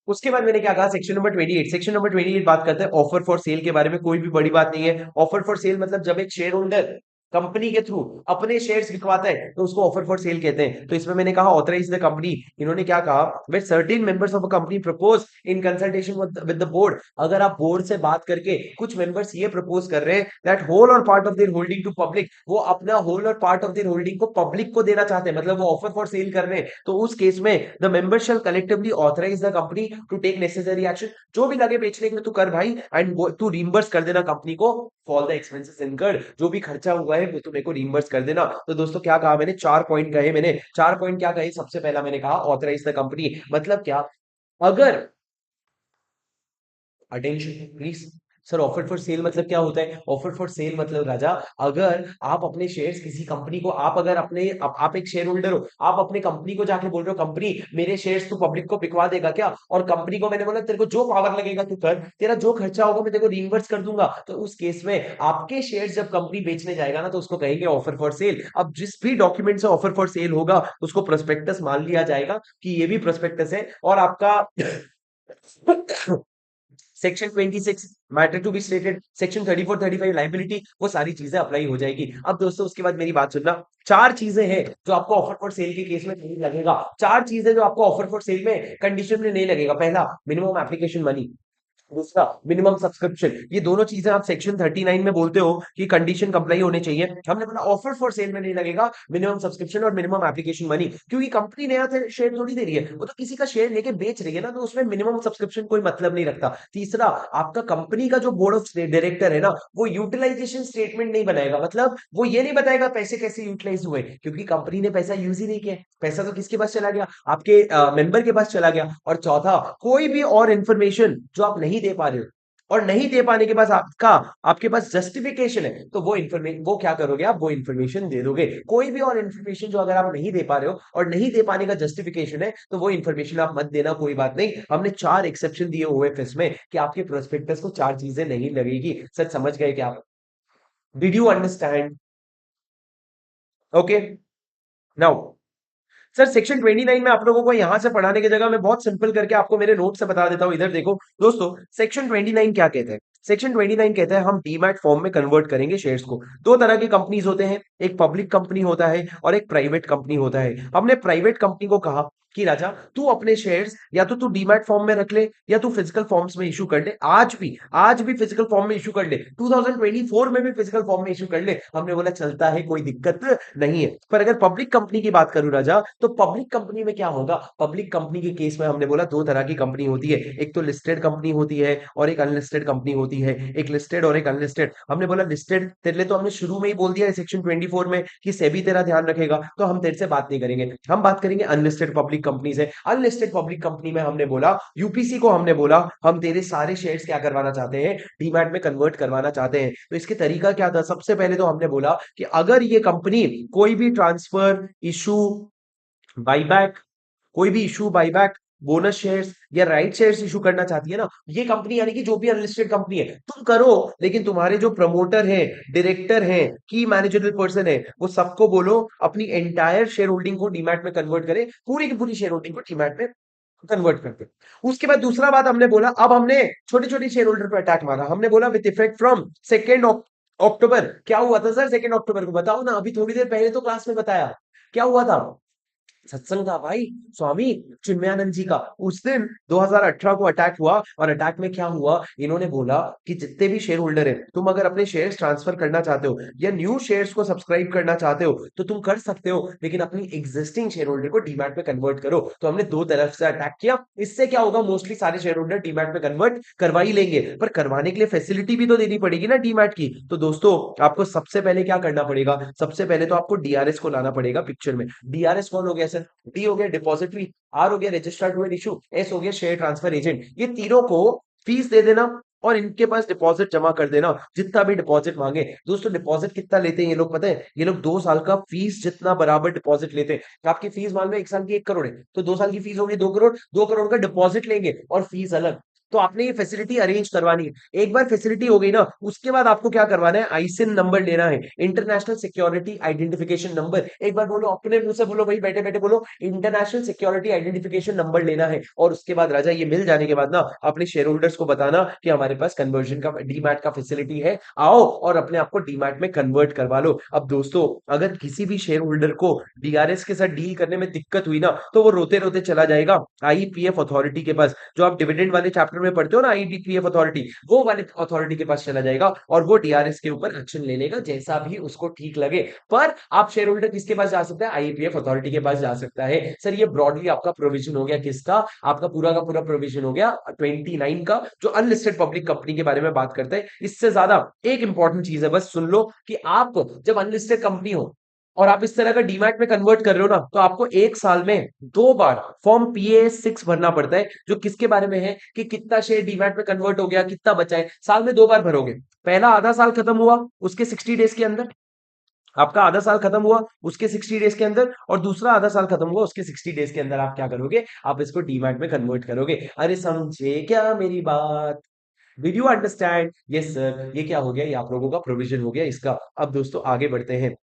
उसके बाद मैंने क्या कहा? सेक्शन नंबर 28, सेक्शन नंबर 28 बात करते हैं ऑफर फॉर सेल के बारे में। कोई भी बड़ी बात नहीं है। ऑफर फॉर सेल मतलब जब एक शेयर होल्डर कंपनी के थ्रू अपने शेयर्स बिकवाता है तो उसको ऑफर फॉर सेल कहते हैं। तो इसमें मैंने कहा ऑथराइज द कंपनी, इन्होंने क्या कहा, when certain members of a company propose in consultation with the board, अगर आप बोर्ड से बात करके कुछ मेंबर्स ये प्रपोज कर रहे हैं दैट होल और part of their holding to public, वो अपना होल और पार्ट ऑफ देयर होल्डिंग को पब्लिक को देना चाहते हैं, मतलब वो ऑफर फॉर सेल कर रहे हैं, तो उस केस में the member shall collectively authorise the company to take necessary action, जो भी लगे बेचने के लिए तू कर भाई, एंड तू रिम्बर्स कर देना कंपनी को फॉर द एक्सपेंसेस इनकर्ड, जो भी खर्चा हुआ है वो तू मेरे को रिम्बर्स कर देना। तो दोस्तों क्या कहा मैंने, चार पॉइंट कहे मैंने, चार पॉइंट क्या कहे, सबसे पहला मैंने कहा ऑथराइज द कंपनी, मतलब क्या, अगर, attention please sir, offer for sale मतलब क्या होता है, ऑफर फॉर सेल मतलब राजा, अगर आप अपने शेयर्स किसी कंपनी को, आप अगर अपने आप एक शेयर होल्डर हो, आप अपने कंपनी को जाके बोल रहे हो कंपनी मेरे शेयर्स तू पब्लिक को बिकवा देगा क्या, और कंपनी को मैंने बोला तेरे को जो पावर लगेगा तू कर, तेरा जो खर्चा होगा मैं तेरे को रिइंबर्स कर दूंगा, तो उस केस में आपके शेयर्स जब कंपनी बेचने जाएगा ना तो उसको कहेंगे ऑफर फॉर सेल। अब जिस भी डॉक्यूमेंट से ऑफर फॉर सेल होगा उसको प्रोस्पेक्टस मान लिया जाएगा कि ये भी प्रोस्पेक्टस है, और आपका section 26 matter to be stated, section 34 35 liability, वो सारी चीजें अप्लाई हो जाएगी। अब दोस्तों उसके बाद मेरी बात सुनना, चार चीजें हैं जो आपको ऑफर फॉर सेल के केस में नहीं लगेगा, चार चीजें जो आपको ऑफर फॉर सेल में कंडीशन में नहीं लगेगा। पहला, मिनिमम एप्लीकेशन मनी, दूसरा मिनिमम सब्सक्रिप्शन, ये दोनों चीजें आप सेक्शन 39 में बोलते हो कि कंडीशन कंप्लाई होने चाहिए, हमने बोला ऑफर फॉर सेल में नहीं लगेगा मिनिमम सब्सक्रिप्शन और मिनिमम एप्लीकेशन मनी, क्योंकि कंपनी नया शेयर थोड़ी दे रही है, वो तो किसी का शेयर लेके बेच रही है ना, तो उसमें मिनिमम सब्सक्रिप्शन कोई मतलब नहीं रखता। तीसरा, आपका कंपनी का जो बोर्ड ऑफ डायरेक्टर है ना, वो यूटिलाइजेशन स्टेटमेंट नहीं बनाएगा, मतलब वो ये नहीं बताएगा पैसे कैसे यूटिलाइज हुए, क्योंकि कंपनी ने पैसा यूज ही नहीं किया, पैसा तो किसके पास चला गया, आपके मेंबर के पास चला गया। और चौथा, कोई भी और इंफॉर्मेशन जो आप नहीं दे पा रहे हो, और नहीं दे पाने के बाद आपका, आपके पास जस्टिफिकेशन है, तो वो इन्फॉर्मेशन, वो क्या करोगे आप, वो इन्फॉर्मेशन दे दोगे। कोई भी और इन्फॉर्मेशन जो अगर आप नहीं दे पा रहे हो और नहीं दे पाने का जस्टिफिकेशन है, तो वो इन्फॉर्मेशन आप मत देना, कोई बात नहीं। हमने चार एक्सेप्शन दिए हुए हैं इसमें कि आपके प्रोस्पेक्टस को चार चीजें नहीं लगेगी। सर समझ गए क्या आप, did you understand? Okay, now sir section 29 में आप लोगों को यहां से पढ़ाने की जगह मैं बहुत सिंपल करके आपको मेरे नोट से बता देता हूं, इधर देखो दोस्तों, सेक्शन 29 क्या कहते हैं, सेक्शन 29 कहता है हम डीमैट फॉर्म में कन्वर्ट करेंगे शेयर्स को। दो तरह की कंपनीज होते हैं, एक पब्लिक कंपनी होता है और एक प्राइवेट कंपनी होता है। हमने प्राइवेट कंपनी को कहा कि राजा तू अपने शेयर्स या तो तू डीमैट फॉर्म में रख ले या तू फिजिकल फॉर्म्स में इशू कर ले, आज भी फिजिकल फॉर्म में इशू कर ले, 2024 में भी फिजिकल फॉर्म में इशू कर ले, हमने बोला चलता है, कोई दिक्कत नहीं है। पर अगर पब्लिक कंपनी की बात करूं राजा, तो पब्लिक कंपनी में क्या होगा, पब्लिक कंपनी के केस में हमने बोला दो तरह की कंपनी होती है, एक तो लिस्टेड कंपनी होती है और एक अनलिस्टेड कंपनी होती है, एक लिस्टेड और एक अनलिस्टेड। हमने बोला लिस्टेड तेरे लिए तो हमने शुरू में ही बोल दिया है सेक्शन 24 में कि सेबी तेरा ध्यान रखेगा, तो हम तेरे से बात नहीं करेंगे, हम बात करेंगे अनलिस्टेड पब्लिक कंपनी से। अनलिस्टेड पब्लिक कंपनी में हमने बोला, यूपीसी को हमने बोला हम तेरे सारे शेयर्स क्या करवाना चाहते हैं, डीमैट में कन्वर्ट करवाना चाहते हैं। तो इसके तरीका क्या था, सबसे पहले तो हमने बोला कि अगर ये कंपनी कोई भी ट्रांसफर, इशू, बाईबैक, कोई भी इशू, बाईबैक, बोनस शेयर्स या राइट शेयर्स इशू करना चाहती है ना, ये कंपनी यानी कि जो भी अनलिस्टेड कंपनी है तुम करो, लेकिन तुम्हारे जो प्रमोटर हैं, डायरेक्टर हैं, की मैनेजरल पर्सन है, वो सबको बोलो अपनी एंटायर शेयर होल्डिंग को डीमैट में कन्वर्ट करे, पूरी की पूरी शेयर होल्डिंग को डीमैट में कन्वर्ट करते। उसके बाद दूसरा बात हमने बोला, अब हमने छोटे छोटे शेयर होल्डर पर अटैक मारा, हमने बोला विथ इफेक्ट फ्रॉम 2 अक्टूबर। क्या हुआ था सर 2 अक्टूबर को, बताओ ना, अभी थोड़ी देर पहले तो क्लास में बताया, क्या हुआ था, सत्संग था भाई, स्वामी चिन्मयानंद जी का। उस दिन 2018 को अटैक हुआ, और अटैक में क्या हुआ, इन्होंने बोला कि जितने भी शेयर होल्डर है, तुम अगर अपने शेयर्स ट्रांसफर करना चाहते हो या न्यू शेयर्स को सब्सक्राइब करना चाहते हो तो तुम कर सकते हो, लेकिन अपनी एग्जिस्टिंग शेयर होल्डर को डीमैट में कन्वर्ट करो। तो हमने दो तरफ से अटैक किया। इससे क्या होगा, मोस्टली सारे शेयर होल्डर डीमैट में कन्वर्ट करवा ही लेंगे, पर करवाने के लिए फैसिलिटी भी तो देनी पड़ेगी ना डीमैट की। तो दोस्तों आपको सबसे पहले क्या करना पड़ेगा, सबसे पहले तो आपको डीआरएस को लाना पड़ेगा पिक्चर में। डीआरएस कौन हो गया सर, डी हो गया डिपॉजिटरी, आर हो गया रजिस्टर्ड टू इशू, एस हो गया शेयर ट्रांसफर एजेंट। ये तीनों को फीस दे देना और इनके पास डिपॉजिट जमा कर देना, जितना भी डिपॉजिट मांगे। दोस्तों डिपॉजिट कितना लेते हैं ये लोग पता है, ये लोग 2 साल का फीस जितना बराबर डिपॉजिट लेते हैं। तो आपकी फीस मान लो 1 साल की 1 करोड़ है, तो 2 साल की फीस होगी 2 करोड़, 2 करोड़ का डिपॉजिट लेंगे और फीस अलग। तो आपने ये फैसिलिटी अरेंज करवानी है। एक बार फैसिलिटी हो गई ना, उसके बाद आपको क्या करवाना है, आईसिन नंबर लेना है, इंटरनेशनल सिक्योरिटी आइडेंटिफिकेशन नंबर। एक बार बोलो, अपने मुंह से बोलो भाई, बैठे बैठे बोलो, इंटरनेशनल सिक्योरिटी आइडेंटिफिकेशन नंबर लेना है। और उसके बाद राजा, ये मिल जाने के बाद ना अपने शेयर होल्डर्स को बताना कि हमारे पास कन्वर्जन का डीमैट का फैसिलिटी है, आओ और अपने आप को डीमैट में कन्वर्ट करवा लो। अब दोस्तों, अगर किसी भी शेयर होल्डर को डीआरएस के साथ डील करने में दिक्कत हुई ना, तो वो रोते रोते चला जाएगा आईपीएफ अथॉरिटी के पास। जो आप डिविडेंड वाले चैप्टर में पढ़ते हो ना, आईपीएफ अथॉरिटी, वो वाले अथॉरिटी के पास चला जाएगा और वो डीआरएस के ऊपर एक्शन ले लेगा जैसा भी उसको ठीक लगे। पर आप शेयर होल्डर किसके पास जा सकते हैं, आईपीएफ अथॉरिटी के पास जा सकता है। सर ये ब्रॉडली आपका प्रोविजन हो गया, किसका, आपका पूरा का पूरा प्रोविजन हो गया 29 का, जो अनलिस्टेड पब्लिक कंपनी के बारे में बात करते हैं। इससे ज्यादा एक इंपॉर्टेंट चीज है, बस सुन लो कि आप जब अनलिस्टेड कंपनी हो और आप इस तरह का डीमैट में कन्वर्ट कर रहे हो ना, तो आपको एक साल में 2 बार फॉर्म पीए6 भरना पड़ता है, जो किसके बारे में है कि कितना शेयर डीमैट में कन्वर्ट हो गया, कितना बचा है। साल में 2 बार भरोगे। पहला आधा साल खत्म हुआ उसके 60 डेज के अंदर, आपका आधा साल खत्म हुआ उसके 60 डेज के अंदर, और दूसरा आधा साल खत्म हुआ उसके 60 डेज के अंदर आप क्या करोगे, आप इसको डीमैट में कन्वर्ट करोगे। अरे समझे क्या मेरी बात, did you understand? Yes sir, ये क्या हो गया, ये आप लोगों का प्रोविजन हो गया इसका। अब दोस्तों आगे बढ़ते हैं।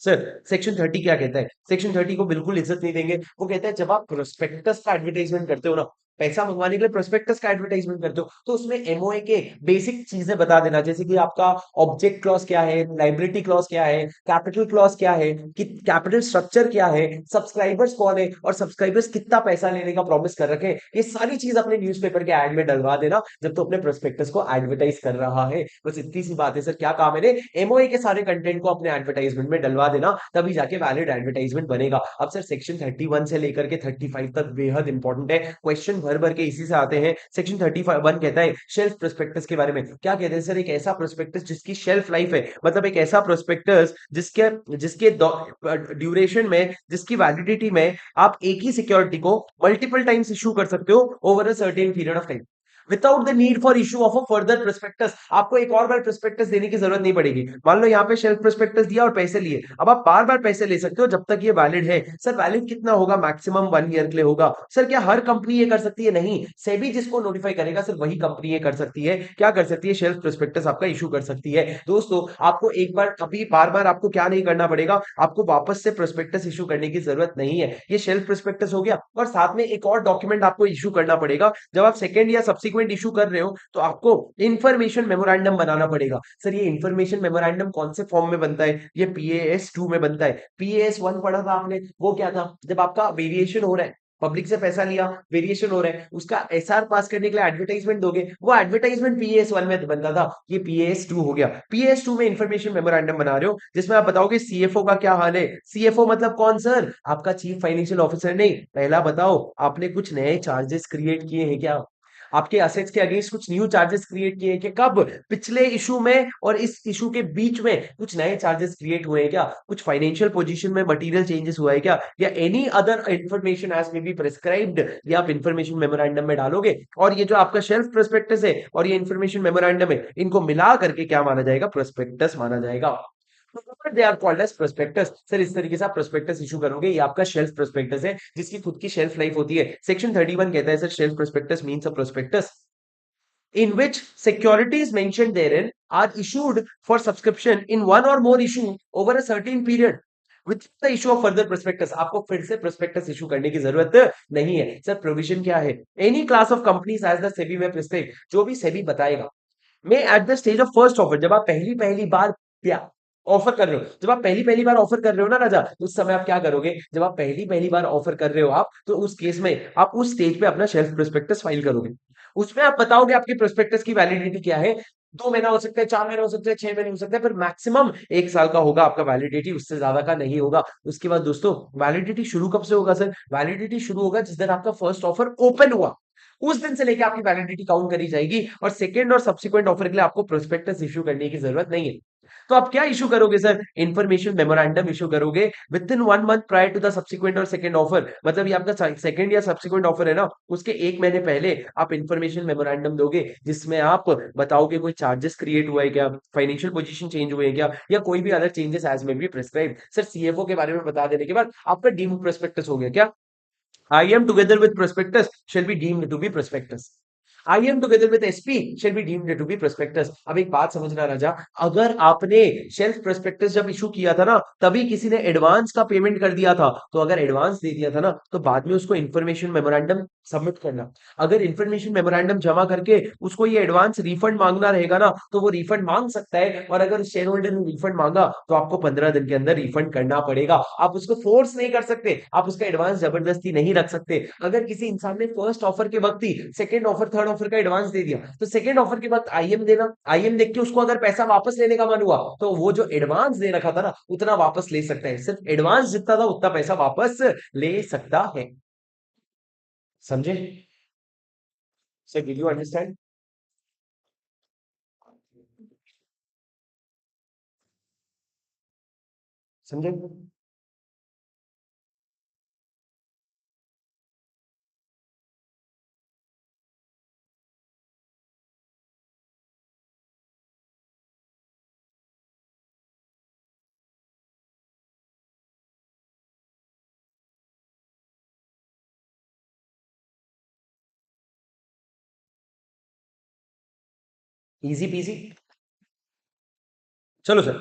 सर सेक्शन 30 क्या कहता है, सेक्शन 30 को बिल्कुल इज्जत नहीं देंगे। वो कहता है जब आप प्रोस्पेक्टस का एडवर्टाइजमेंट करते हो ना, पैसा मंगवाने के लिए प्रोस्पेक्टस का एडवर्टाइजमेंट करते हो, तो उसमें एमओए के बेसिक चीजें बता देना, जैसे कि आपका ऑब्जेक्ट क्लॉज क्या है, लाइबिलिटी क्लॉज क्या है, कैपिटल क्लॉज क्या है, कि कैपिटल स्ट्रक्चर क्या है, सब्सक्राइबर्स कौन है, और सब्सक्राइबर्स कितना पैसा लेने का प्रॉमिस कर रखे, ये सारी चीज अपने न्यूज़पेपर के एड में डलवा देना जब तो अपने प्रोस्पेक्टस को एडवर्टाइज कर रहा है। बस इतनी सी बात है सर, क्या काम है, एमओए के सारे कंटेंट को अपने एडवर्टाइजमेंट में डलवा देना, तभी जाके वैलिड एडवर्टाइजमेंट बनेगा। अब सर सेक्शन 31 से लेकर के 35 तक बेहद इंपॉर्टेंट है, क्वेश्चन भर भर के इसी से आते हैं। सेक्शन 31 कहता है शेल्फ प्रोस्पेक्टस के बारे में। क्या कहते हैं सर, एक ऐसा प्रोस्पेक्टस जिसकी शेल्फ लाइफ है, मतलब एक ऐसा प्रोस्पेक्टस जिसके जिसके ड्यूरेशन में, जिसकी वैलिडिटी में आप एक ही सिक्योरिटी को मल्टीपल टाइम्स इशू कर सकते हो over a certain period of time, without the need for issue of a further prospectus. आपको एक और बार प्रोस्पेक्टस देने की जरूरत नहीं पड़ेगी। मान लो यहाँ पे शेल्फ प्रोस्पेक्टस दिया और पैसे लिए, अब आप बार बार पैसे ले सकते हो जब तक ये वैलिड है। सर वैलिड कितना होगा, मैक्सिमम 1 ईयर के लिए होगा। सर क्या हर कंपनी ये कर सकती है, नहीं, सेबी जिसको नोटिफाई करेगा सिर्फ वही कंपनी ये कर सकती है। क्या कर सकती है, शेल्फ प्रोस्पेक्टस आपका इशू कर सकती है। दोस्तों आपको एक बार, कभी बार बार आपको क्या नहीं करना पड़ेगा, आपको वापस से प्रोस्पेक्टस इशू करने की जरूरत नहीं है। ये शेल्फ प्रोस्पेक्टस हो गया, और साथ में एक और डॉक्यूमेंट आपको इशू करना पड़ेगा जब आप सेकेंड या सब्सिक्वेंट इशू कर रहे हो, तो आपको इंफॉर्मेशन मेमोरेंडम बनाना पड़ेगा। सर ये इंफॉर्मेशन मेमोरेंडम कौन से फॉर्म में बनता है, ये पीएएस 2 में बनता है। पीएएस 1 पढ़ा था आपने, वो क्या था, जब आपका वेरिएशन हो रहा है, पब्लिक से पैसा लिया, वेरिएशन हो रहा है, उसका एसआर पास करने के लिए एडवर्टाइजमेंट दोगे, वो एडवर्टाइजमेंट पीएएस 1 में बनता था, ये पीएएस 2 हो गया। पीएएस 2 में इंफॉर्मेशन मेमोरेंडम बना रहे हो, जिसमें आप बताओगे सीएफओ का क्या हाल है। सीएफओ मतलब कौन सर, आपका चीफ फाइनेंशियल ऑफिसर। नहीं, पहला बताओ, आपने कुछ नए चार्जेस क्रिएट किए हैं क्या, आपके असेट्स के अगेंस्ट कुछ न्यू चार्जेस क्रिएट किए हैं कि कब, पिछले इशू में और इस इशू के बीच में कुछ नए चार्जेस क्रिएट हुए हैं क्या, कुछ फाइनेंशियल पोजीशन में मटेरियल चेंजेस हुआ है क्या, या any other information as may be prescribed, ये आप इंफॉर्मेशन मेमोरेंडम में डालोगे। और ये जो आपका शेल्फ प्रोस्पेक्टस है और ये इंफॉर्मेशन मेमोरेंडम है, इनको मिला करके क्या माना जाएगा, प्रोस्पेक्टस माना जाएगा। They are called as prospectus. Sir इस तरीके से आप प्रोस्पेक्टस इशू करोगे, ये आपका शेल्फ प्रोस्पेक्टस है जिसकी खुद की शेल्फ लाइफ होती है। सेक्शन 31 कहता है sir, shelf prospectus means a prospectus in which securities mentioned therein are issued for subscription in one or more issue over a certain period with the issue of further prospectus। आपको फिर से prospectus issue करने की जरूरत नहीं है। Sir provision क्या है, any class of companies as the SEBI में prescribe, जो भी SEBI बताएगा, मैं at the stage of first offer, जब आप पहली पहली बार ऑफर कर रहे हो, जब आप पहली पहली बार ऑफर कर रहे हो ना राजा, उस समय आप क्या करोगे, जब आप पहली पहली बार ऑफर कर रहे हो आप, तो उस केस में आप उस स्टेज पे अपना शेल्फ प्रोस्पेक्टस फाइल करोगे। उसमें आप बताओगे आपकी प्रोस्पेक्टस की वैलिडिटी क्या है, 2 महीना हो सकता है, 4 महीने हो सकते हैं, 6 महीने हो सकते हैं, पर मैक्सिमम 1 साल का होगा आपका वैलिडिटी, उससे ज्यादा का नहीं होगा। उसके बाद दोस्तों वैलिडिटी शुरू कब से होगा सर, वैलिडिटी शुरू होगा जिस दिन आपका फर्स्ट ऑफर ओपन हुआ, उस दिन से लेके आपकी वैलिडिटी काउंट करी जाएगी, और सेकंड और सब्सिक्वेंट ऑफर के लिए आपको प्रोस्पेक्टस इशू करने की जरूरत नहीं है। तो आप क्या इशू करोगे सर, इंफॉर्मेशन मेमोरेंडम इशू करोगे within 1 month prior to the subsequent और सेकंड ऑफर। मतलब ये आपका सेकंड या सब्सिक्वेंट ऑफर है ना, उसके 1 महीने पहले आप इंफॉर्मेशन मेमोरेंडम दोगे, जिसमें आप बताओगे कोई चार्जेस क्रिएट हुआ है क्या, फाइनेंशियल पोजीशन चेंज हुए हैं क्या, या कोई भी other changes as may be prescribe. Sir CFO के बारे में बता देने के बाद आपका डीम्ड प्रोस्पेक्टस हो गया क्या, I M together with prospectus shall be deemed to be prospectus. IM together with SP shall be deemed to be prospectus। अब एक बात समझना राजा, अगर आपने शेल्फ प्रोस्पेक्टस जब इशू किया था ना, तभी किसी ने एडवांस का पेमेंट कर दिया था, तो अगर एडवांस दे दिया था ना, तो बाद में उसको इन्फॉर्मेशन मेमोरेंडम सबमिट करना। अगर इन्फॉर्मेशन मेमोरेंडम जमा करके उसको ये एडवांस रिफंड मांगना रहेगा ना, तो वो रिफंड मांग सकता है, और अगर शेयर होल्डर ने रिफंड मांगा तो आपको 15 दिन के अंदर रिफंड करना पड़ेगा। आप उसको फोर्स नहीं कर सकते, आप उसका एडवांस जबरदस्ती नहीं रख सकते। अगर किसी इंसान ने फर्स्ट ऑफर के वक्त ही सेकंड ऑफर थर्ड ऑफर का एडवांस दे दिया, तो सेकंड ऑफर के वक्त IM देना, IM देख के उसको अगर पैसा वापस लेने का मन हुआ, तो वो जो एडवांस दे रखा था ना, उतना वापस ले सकता है। सिर्फ एडवांस जितना था उतना पैसा वापस ले सकता है। समझे सर? Did you understand? समझे? Easy peasy. चलो सर,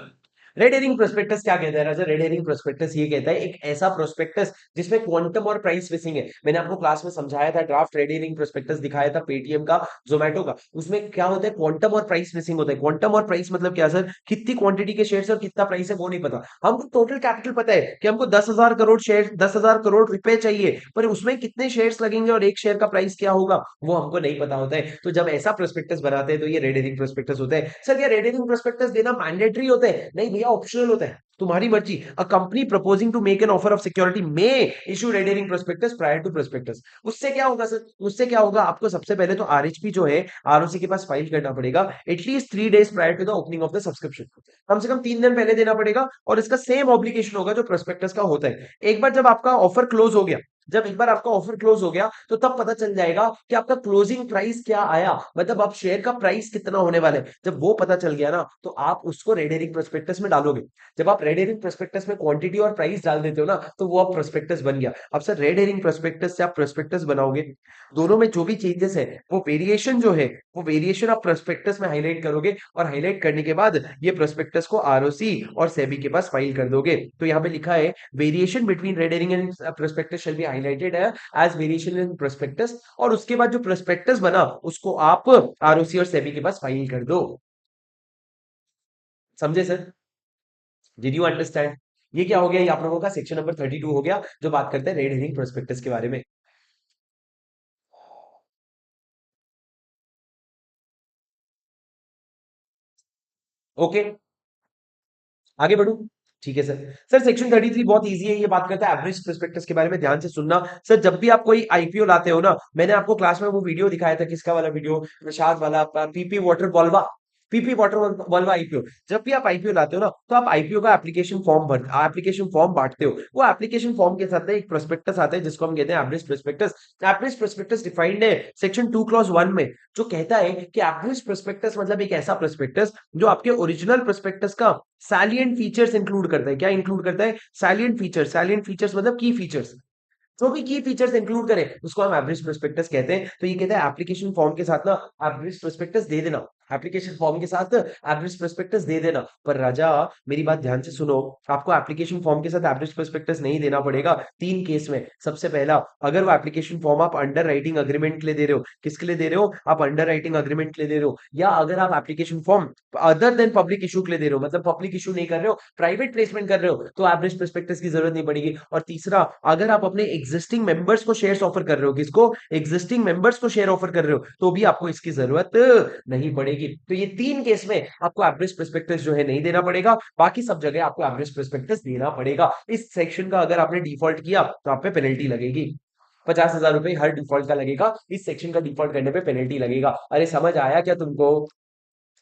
रेड हेरिंग प्रोस्पेक्टस क्या कहता है राजा? रेड हेरिंग प्रोस्पेक्टस ये कहता है एक ऐसा प्रोस्पेक्टस जिसमें क्वांटम और प्राइस मिसिंग है। मैंने आपको क्लास में समझाया था, ड्राफ्ट रेड हेरिंग प्रोस्पेक्टस दिखाया था पेटीएम का, जोमेटो का। उसमें क्या होता है? क्वांटम और प्राइस मिसिंग होता है। क्वांटम और प्राइस मतलब क्या सर? कितनी क्वांटिटी के शेयर्स और कितना प्राइस है वो नहीं पता। हमको टोटल कैपिटल पता है कि हमको 10,000 करोड़ शेयर, 10,000 करोड़ रुपए चाहिए, पर उसमें कितने शेयर्स लगेंगे और एक शेयर का प्राइस क्या होगा वो हमको नहीं पता होता है। तो जब ऐसा प्रोस्पेक्टस बनाते हैं तो ये रेड हेरिंग प्रोस्पेक्टस होता है। सर क्या रेड हेरिंग प्रोस्पेक्टस देना मैंडेटरी होता है? नहीं भैया, ऑप्शनल होता है, तुम्हारी मर्जी। A company proposing to make an offer of security may issue red herring prospectus prior to prospectus. उससे क्या होगा सर? उससे क्या होगा? आपको सबसे पहले तो RHP जो है ROC के पास फाइल करना पड़ेगा at least 3 days prior to the opening of the subscription. कम से कम 3 दिन पहले देना पड़ेगा, और इसका सेम ऑब्लिगेशन होगा जो प्रोस्पेक्टस का होता है। एक बार जब आपका ऑफर क्लोज हो गया, जब एक बार आपका ऑफर क्लोज हो गया, तो तब पता चल जाएगा कि आपका क्लोजिंग प्राइस क्या आया, मतलब आप शेयर का प्राइस कितना होने वाला है। जब वो पता चल गया ना, तो आप उसको रेड हेरिंग प्रोस्पेक्टस में डालोगे। जब आप रेड हेरिंग प्रोस्पेक्टस में क्वांटिटी और प्राइस डाल देते हो ना, तो वो आप प्रोस्पेक्टस बन गया। अब सर रेड हेरिंग प्रोस्पेक्टस से आप प्रोस्पेक्टस बनाओगे, दोनों में जो भी चेंजेस है, वो वेरिएशन जो है, वो वेरिएशन आप प्रोस्पेक्टस में हाईलाइट करोगे, और हाईलाइट करने के बाद ये प्रोस्पेक्टस को ROC और सेबी के पास फाइल कर दोगे। तो यहाँ पे लिखा है variation between red herring and prospectus shall be highlighted as variation in prospectus, और उसके बाद जो प्रोस्पेक्टस बना उसको आप ROC और सेबी के पास फाइल कर दो। समझे सर? Did you understand? ये क्या हो गया? ये आप लोगों का सेक्शन नंबर 32 हो गया, जो बात करते हैं रेड हेरिंग प्रोस्पेक्टस के बारे में। ओके, आगे बढ़ू? ठीक है सर। सर सेक्शन 33 बहुत इजी है, ये बात करता है एवरेज प्रोस्पेक्टस के बारे में। ध्यान से सुनना सर, जब भी आप कोई IPO लाते हो ना, मैंने आपको क्लास में वो वीडियो दिखाया था, किसका वाला वीडियो? प्रसाद वाला, PP वाटर बॉल्वा, PP वाटर बॉल्वा IPO। जब भी आप IPO लाते हो ना, तो आप IPO का एप्लीकेशन फॉर्म बांटते हो। वो एप्लीकेशन फॉर्म के साथ ना एक प्रोस्पेक्टस आता है जिसको हम कहते हैं average prospectus. Average prospectus defined है सेक्शन 2 क्लॉज 1 में, जो कहता है कि एवरेज प्रोस्पेक्टस मतलब एक ऐसा प्रोस्पेक्टस जो आपके ओरिजिनल प्रोस्पेक्टस का सैलिएंट फीचर्स इंक्लूड करता है। क्या इंक्लूड करता है? Salient features. सैलिएंट फीचर्स मतलब की फीचर्स, जो भी की फीचर्स इंक्लूड करे उसको हम एवरेज प्रोस्पेक्टस कहते हैं। तो ये कहते हैं एप्लीकेशन फॉर्म के साथ ना एवरेज प्रोस्पेक्टस दे देना, एप्लीकेशन फॉर्म के साथ एवरेज प्रोस्पेक्टस दे देना। पर राजा मेरी बात ध्यान से सुनो, आपको एप्लीकेशन फॉर्म के साथ एवरेज प्रोस्पेक्टस नहीं देना पड़ेगा 3 केस में। सबसे पहला, अगर वो एप्लीकेशन फॉर्म आप अंडर राइटिंग अग्रीमेंट के लिए दे रहे हो। किसके लिए दे रहे हो? आप अंडर राइटिंग अग्रीमेंट के लिए दे रहे हो, या अगर आप application form other than public issue के लिए दे रहे हो, मतलब पब्लिक इशू नहीं कर रहे हो, प्राइवेट प्लेसमेंट कर रहे हो, तो एवरेज प्रोस्पेक्टस की जरूरत नहीं पड़ेगी। और तीसरा, अगर आप अपने एग्जिस्टिंग मेंबर्स को शेयर्स ऑफर कर रहे हो, किसको? एग्जिस्टिंग मेंबर्स को शेयर ऑफर कर रहे हो, तो भी आपको इसकी जरूरत नहीं पड़ेगी। तो ये 3 केस में आपको एवरेज प्रोस्पेक्टस जो है नहीं देना पड़ेगा, बाकी सब जगह आपको एवरेज प्रोस्पेक्टस देना पड़ेगा। इस सेक्शन का अगर आपने डिफॉल्ट किया तो आप पे पेनल्टी लगेगी, 50,000 रुपए हर डिफॉल्ट का लगेगा। इस सेक्शन का डिफॉल्ट करने पे पेनल्टी लगेगा। अरे समझ आया क्या तुमको?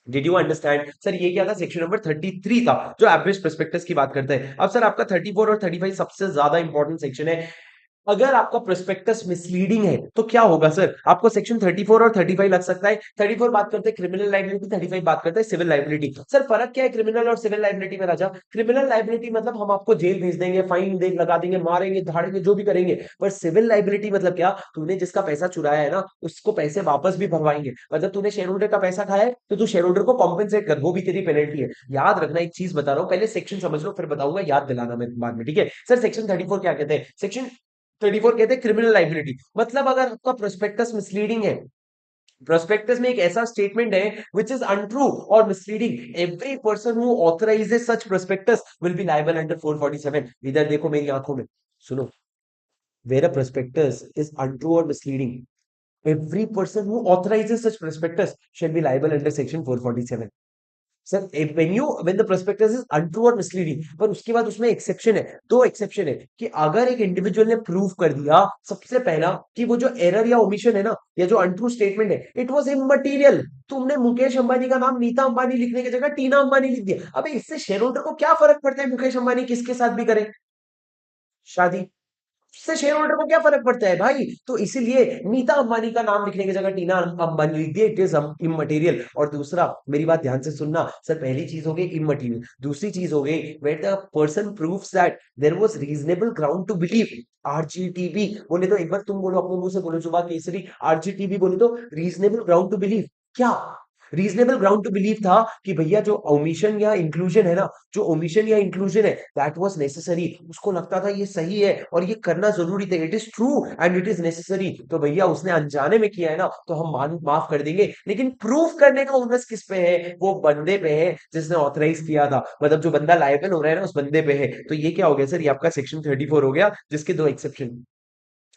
Did you understand? सर ये क्या था? सेक्शन नंबर 33 था, जो एवरेज प्रोस्पेक्टस की बात करता है। अब सर आपका 34 और 35 सबसे ज्यादा इंपॉर्टेंट सेक्शन है। अगर आपका प्रोस्पेक्टस मिसलीडिंग है तो क्या होगा सर? आपको सेक्शन 34 और 35 लग सकता है। 34 बात करते हैं क्रिमिनल लाइबिलिटी, 35 बात करते हैं सिविल लाइबिलिटी। सर फर्क क्या है क्रिमिनल और सिविल लाइबिलिटी में राजा? क्रिमिनल लाइबिलिटी मतलब हम आपको जेल भेज देंगे, फाइन दे लगा देंगे, मारेंगे, धाड़ेंगे, जो भी करेंगे। पर सिविल लाइबिलिटी मतलब क्या? तूने जिसका पैसा चुराया है ना, उसको पैसे वापस भी भरवाएंगे। मतलब तूने शेयर होल्डर का पैसा खाया है तो तू शेयर होल्डर को कॉम्पेंसेट कर, वो भी तेरी पेनल्टी है। याद रखना, एक चीज बता रहा हूँ, पहले सेक्शन समझ लो फिर बताऊंगा, याद दिलाना मैं बाद में, ठीक है? सर सेक्शन 34 क्या कहते हैं? सेक्शन 34 कहते हैं क्रिमिनल लाइबिलिटी। मतलब अगर आपका प्रोस्पेक्टस मिसलीडिंग है, प्रोस्पेक्टस में एक ऐसा स्टेटमेंट है विच इज अनट्रू और misleading, every person who authorises such prospectus will be liable under 447। इधर देखो मेरी आंखों में, सुनो, where a prospectus is untrue और misleading, every person who authorizes such prospectus shall be liable under section 447। Sir when the prospectus is untrue और misleading, पर उसके बाद उसमें एक्सेप्शन है, दो एक्सेप्शन है, कि अगर एक इंडिविजुअल ने प्रूव कर दिया सबसे पहला कि वो जो एरर या ओमिशन है ना, या जो अनट्रू स्टेटमेंट है, इट वाज इमटेरियल। तुमने मुकेश अंबानी का नाम नीता अंबानी लिखने की जगह टीना अंबानी लिख दिया, अबे इससे शेयर होल्डर को क्या फर्क पड़ता है मुकेश अंबानी किसके साथ भी करे शादी? उससे शेयर होल्डर को क्या फर्क पड़ता है भाई? तो इसीलिए नीता अंबानी का नाम लिखने की जगह टीना अंबानी लिख दिए, इट इज इमटेरियल। और दूसरा, मेरी बात ध्यान से सुनना सर, पहली चीज हो गई इमटेरियल, दूसरी चीज हो गई where the person proves that there was reasonable ground to believe. RGTB बोले तो एक बार तुम बोलो अपने मुंह से, बोलो जुबा केसरी, आरजीटीबी बोले तो रीजनेबल ग्राउंड टू बिलीव। क्या रीजनेबल ग्राउंड टू बिलीव था? कि भैया जो ओमिशन या इंक्लूजन है ना, जो ओमिशन या इंक्लूजन है, दैट वाज नेसेसरी, उसको लगता था ये सही है और ये करना जरूरी था, it is true and it is necessary, तो भैया उसने अनजाने में किया है ना, तो हम माफ कर देंगे। लेकिन प्रूफ करने का ओनस किस पे है? वो बंदे पे है जिसने ऑथराइज किया था, मतलब जो बंदा लायबल हो रहा है ना, उस बंदे पे है। तो ये क्या हो गया सर? ये आपका सेक्शन 34 हो गया, जिसके दो एक्सेप्शन,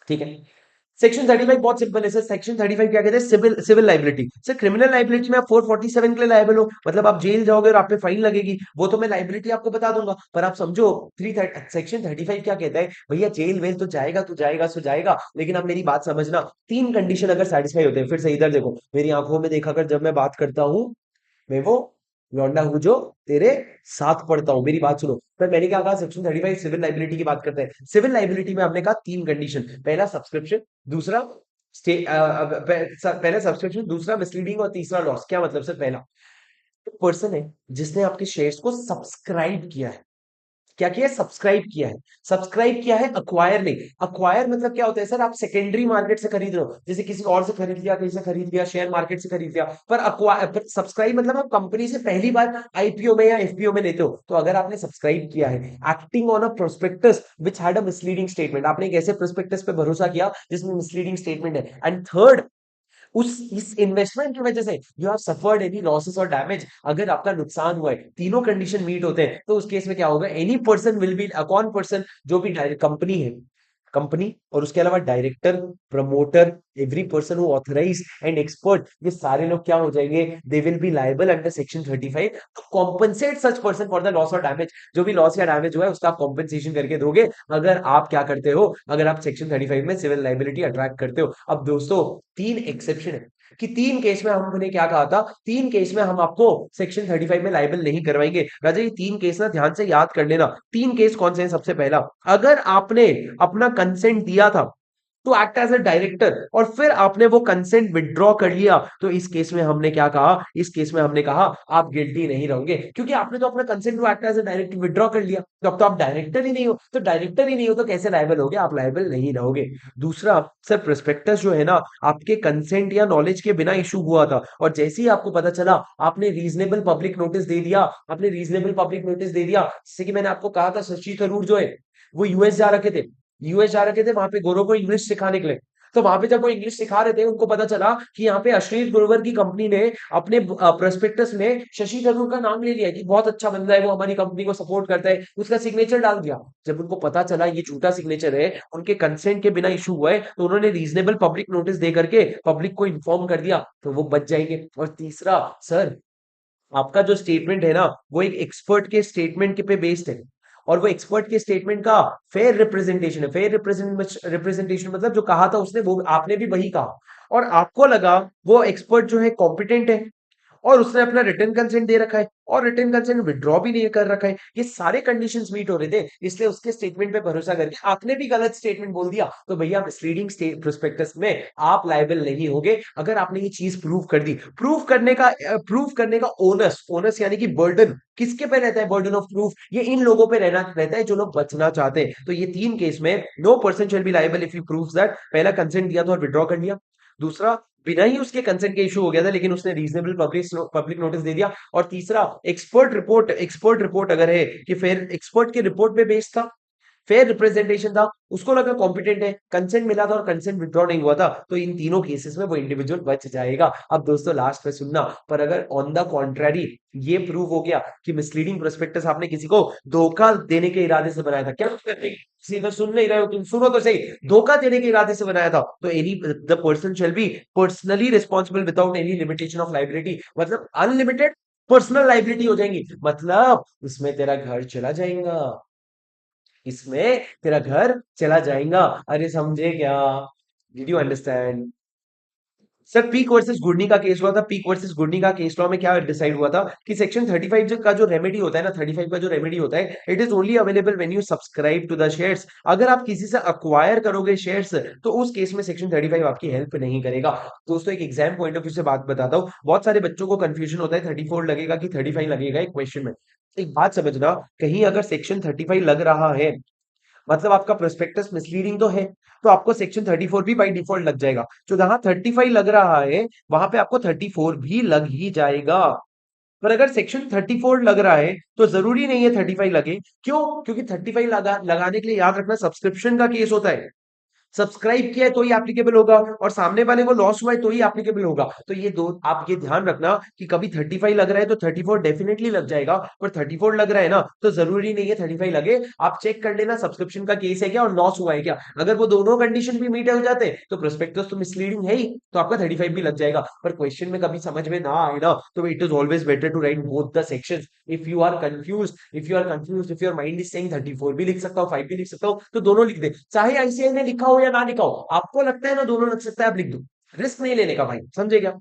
ठीक है? सेक्शन 35 बहुत सिंपल है सर। सेक्शन 35 क्या कहते हैं? Civil civil liability. Sir criminal liability में आप 447 के लिए लायबल हो, मतलब आप जेल जाओगे और आप पे फाइन लगेगी, वो तो मैं लाइबिलिटी आपको बता दूंगा। पर आप समझो, थ्री सेक्शन 35 क्या कहता है? भैया जेल वेल तो जाएगा, तू जाएगा सो जाएगा, लेकिन अब मेरी बात समझना, तीन कंडीशन अगर सेटिस्फाई होते हैं, फिर से इधर देखो मेरी आंखों में देखा कर, जब मैं बात करता हूँ मैं वो लौंडा हूं जो तेरे साथ पढ़ता हूं। मेरी बात सुनो, पर मैंने क्या कहा? सेक्शन 35 सिविल लाइबिलिटी की बात करते हैं। सिविल लाइबिलिटी में आपने कहा तीन कंडीशन, पहला सब्सक्रिप्शन, दूसरा पहला सब्सक्रिप्शन, दूसरा मिसलीडिंग और तीसरा लॉस। क्या मतलब सर? पहला, एक पर्सन है जिसने आपके शेयर्स को सब्सक्राइब किया है। क्या किया है? सब्सक्राइब किया है। सब्सक्राइब किया है, अक्वायर नहीं। अक्वायर मतलब क्या होता है सर? आप सेकेंडरी मार्केट से खरीद रहे हो, जैसे किसी और से खरीद लिया, कहीं से खरीद लिया, शेयर मार्केट से खरीद लिया। पर अक्वायर सब्सक्राइब मतलब आप कंपनी से पहली बार आईपीओ में या एफपीओ में लेते हो। तो अगर आपने सब्सक्राइब किया है acting on a prospectus which had a misleading statement, आपने एक ऐसे प्रोस्पेक्टस पे भरोसा किया जिसमें मिसलीडिंग स्टेटमेंट है। एंड थर्ड, उस इस इन्वेस्टमेंट की वजह से you have suffered any losses और डैमेज, अगर आपका नुकसान हुआ है, तीनों कंडीशन मीट होते हैं, तो उस केस में क्या होगा? एनी पर्सन विल बी, कौन पर्सन? जो भी कंपनी है, कंपनी और उसके अलावा director, promoter, every person who authorise and expert, ये सारे लोग क्या हो जाएंगे? They will be liable under section 35 to compensate such person for the loss और डैमेज। जो भी लॉस या डैमेज हुआ है उसका आप कॉम्पनसेशन करके दोगे, अगर आप क्या करते हो? अगर आप सेक्शन 35 में सिविल लाइबिलिटी अट्रैक्ट करते हो। अब दोस्तों, तीन एक्सेप्शन है, कि तीन केस में हमने क्या कहा था? तीन केस में हम आपको सेक्शन 35 में लाइबल नहीं करवाएंगे। राजा ये तीन केस ना ध्यान से याद कर लेना। तीन केस कौन से हैं? सबसे पहला, अगर आपने अपना कंसेंट दिया था to act as a director और फिर आपने वो कंसेंट विड्रॉ कर लिया, तो इस केस में हमने क्या कहा? इस केस में हमने कहा आप गिल्टी नहीं रहोगे, क्योंकि आपने तो अपना consent to act as a director withdraw कर लिया, तो अब तो आप डायरेक्टर ही नहीं हो। तो डायरेक्टर ही नहीं हो तो कैसे लायबल होगे? आप लायबल नहीं रहोगे। दूसरा, सर प्रोस्पेक्टस जो है ना, आपके कंसेंट या नॉलेज के बिना इशू हुआ था, और जैसे ही आपको पता चला, आपने रीजनेबल पब्लिक नोटिस दे दिया, आपने रीजनेबल पब्लिक नोटिस दे दिया। जैसे कि मैंने आपको कहा था, शशि थरूर जो है वो यूएस जा रखे थे, यूएस जा रखे थे वहां पे गोरों को इंग्लिश सिखाने के लिए। तो वहां पे जब वो इंग्लिश सिखा रहे थे, उनको पता चला कि यहाँ पे अश्लील गुरुवर की कंपनी ने अपने प्रोस्पेक्टस में शशि थरूर का नाम ले लिया कि बहुत अच्छा बंदा है, वो हमारी कंपनी को सपोर्ट करता है, उसका सिग्नेचर डाल दिया। जब उनको पता चला ये झूठा सिग्नेचर है, उनके कंसेंट के बिना इशू हुआ है, तो उन्होंने रीजनेबल पब्लिक नोटिस दे करके पब्लिक को इन्फॉर्म कर दिया, तो वो बच जाएंगे। और तीसरा, सर आपका जो स्टेटमेंट है ना, वो एक एक्सपर्ट के स्टेटमेंट के पे बेस्ड है, और वो एक्सपर्ट के स्टेटमेंट का फेयर रिप्रेजेंटेशन है। फेयर रिप्रेजेंटेशन मतलब जो कहा था उसने, वो आपने भी वही कहा, और आपको लगा वो एक्सपर्ट जो है कॉम्पिटेंट है, और उसने अपना रिटर्न कंसेंट दे रखा है और रिटर्न कंसेंट विड्रॉ भी नहीं कर रखा है, ये सारे कंडीशंस मीट हो रहे थे, इसलिए उसके स्टेटमेंट पे भरोसा करके आपने भी गलत स्टेटमेंट बोल दिया, तो भैया मिसलीडिंग प्रोस्पेक्टस में आप लायबल नहीं होगे अगर आपने ये चीज प्रूव कर दी। प्रूव करने का ओनस ओनस यानी कि बर्डन किसके पे रहता है? बर्डन ऑफ प्रूफ ये इन लोगों पे रहना रहता है जो लोग बचना चाहते हैं। तो ये तीन केस में no person shall be liable if you prove that पहला कंसेंट दिया था और विड्रॉ कर लिया, दूसरा बिना ही उसके कंसेंट के इशू हो गया था लेकिन उसने रीजनेबल पब्लिक नोटिस दे दिया, और तीसरा एक्सपर्ट रिपोर्ट अगर है कि फिर एक्सपर्ट के रिपोर्ट पे बेस्ड था, फेयर रिप्रेजेंटेशन था, उसको लगा कॉम्पिटेंट है, कंसेंट मिला था और कंसेंट विड्रॉ नहीं हुआ था, तो इन तीनों केसेस में वो इंडिविजुअल बच जाएगा। अब दोस्तों लास्ट में सुनना, पर अगर ऑन द कॉन्ट्ररी ये प्रूव हो गया कि मिसलीडिंग प्रोस्पेक्टस आपने किसी को धोखा देने के इरादे से बनाया था, क्या करते सीधा सुन नहीं रहे हो तुम, सुनो तो सही, धोखा देने के इरादे से बनाया था, तो any the person shall be personally responsible without any limitation of liability, मतलब अनलिमिटेड पर्सनल लाइबिलिटी हो जाएंगी, मतलब इसमें तेरा घर चला जाएगा, इसमें तेरा घर चला जाएगा। अरे समझे क्या? Did you understand? Sir peak versus गुडनी का केस हुआ था, पीक वर्सेस गुडनी का केस लॉ में क्या डिसाइड हुआ था कि सेक्शन 35 का जो रेमेडी होता है ना, 35 का जो रेमेडी होता है, it is only available when you subscribe to the shares. अगर आप किसी से अक्वायर करोगे शेयर्स तो उस केस में सेक्शन 35 आपकी हेल्प नहीं करेगा। दोस्तों एक एग्जाम पॉइंट ऑफ व्यू से बात बताता हूँ, बहुत सारे बच्चों को कंफ्यूजन होता है 34 लगेगा कि 35 लगेगा एक क्वेश्चन में। एक बात समझना, कहीं अगर सेक्शन 35 लग रहा है मतलब आपका प्रोस्पेक्टस मिसलीडिंग तो है, तो आपको सेक्शन 34 भी बाय डिफॉल्ट लग जाएगा, जो जहां 35 लग रहा है वहां पे आपको 34 भी लग ही जाएगा। पर अगर सेक्शन 34 लग रहा है तो जरूरी नहीं है 35 लगे, क्यों? क्योंकि 35 लगाने के लिए याद रखना सब्सक्रिप्शन का केस होता है, सब्सक्राइब किया है तो ही एप्लीकेबल होगा और सामने वाले को लॉस हुआ है तो ही एप्लीकेबल होगा। तो ये दो आप ये ध्यान रखना कि कभी 35 लग रहा है तो 34 डेफिनेटली लग जाएगा, पर 34 लग रहा है ना तो जरूरी नहीं है 35 लगे। आप चेक कर लेना सब्सक्रिप्शन का केस है क्या और लॉस हुआ है क्या, अगर वो दोनों कंडीशन भी मीट हो जाते तो प्रोस्पेक्टस तो मिसलीडिंग है ही, तो आपका 35 भी लग जाएगा। पर क्वेश्चन में कभी समझ में ना आए ना तो it is always better to write both the sections. If your mind is saying 34 भी लिख सकता हूँ 5 भी लिख सकता हूँ तो दोनों लिख दे, चाहे आईसीआई ने लिखा हो या ना लिखा हो, आपको लगता है ना दोनों लग सकता है आप लिख दो, रिस्क नहीं लेने का भाई, समझे क्या?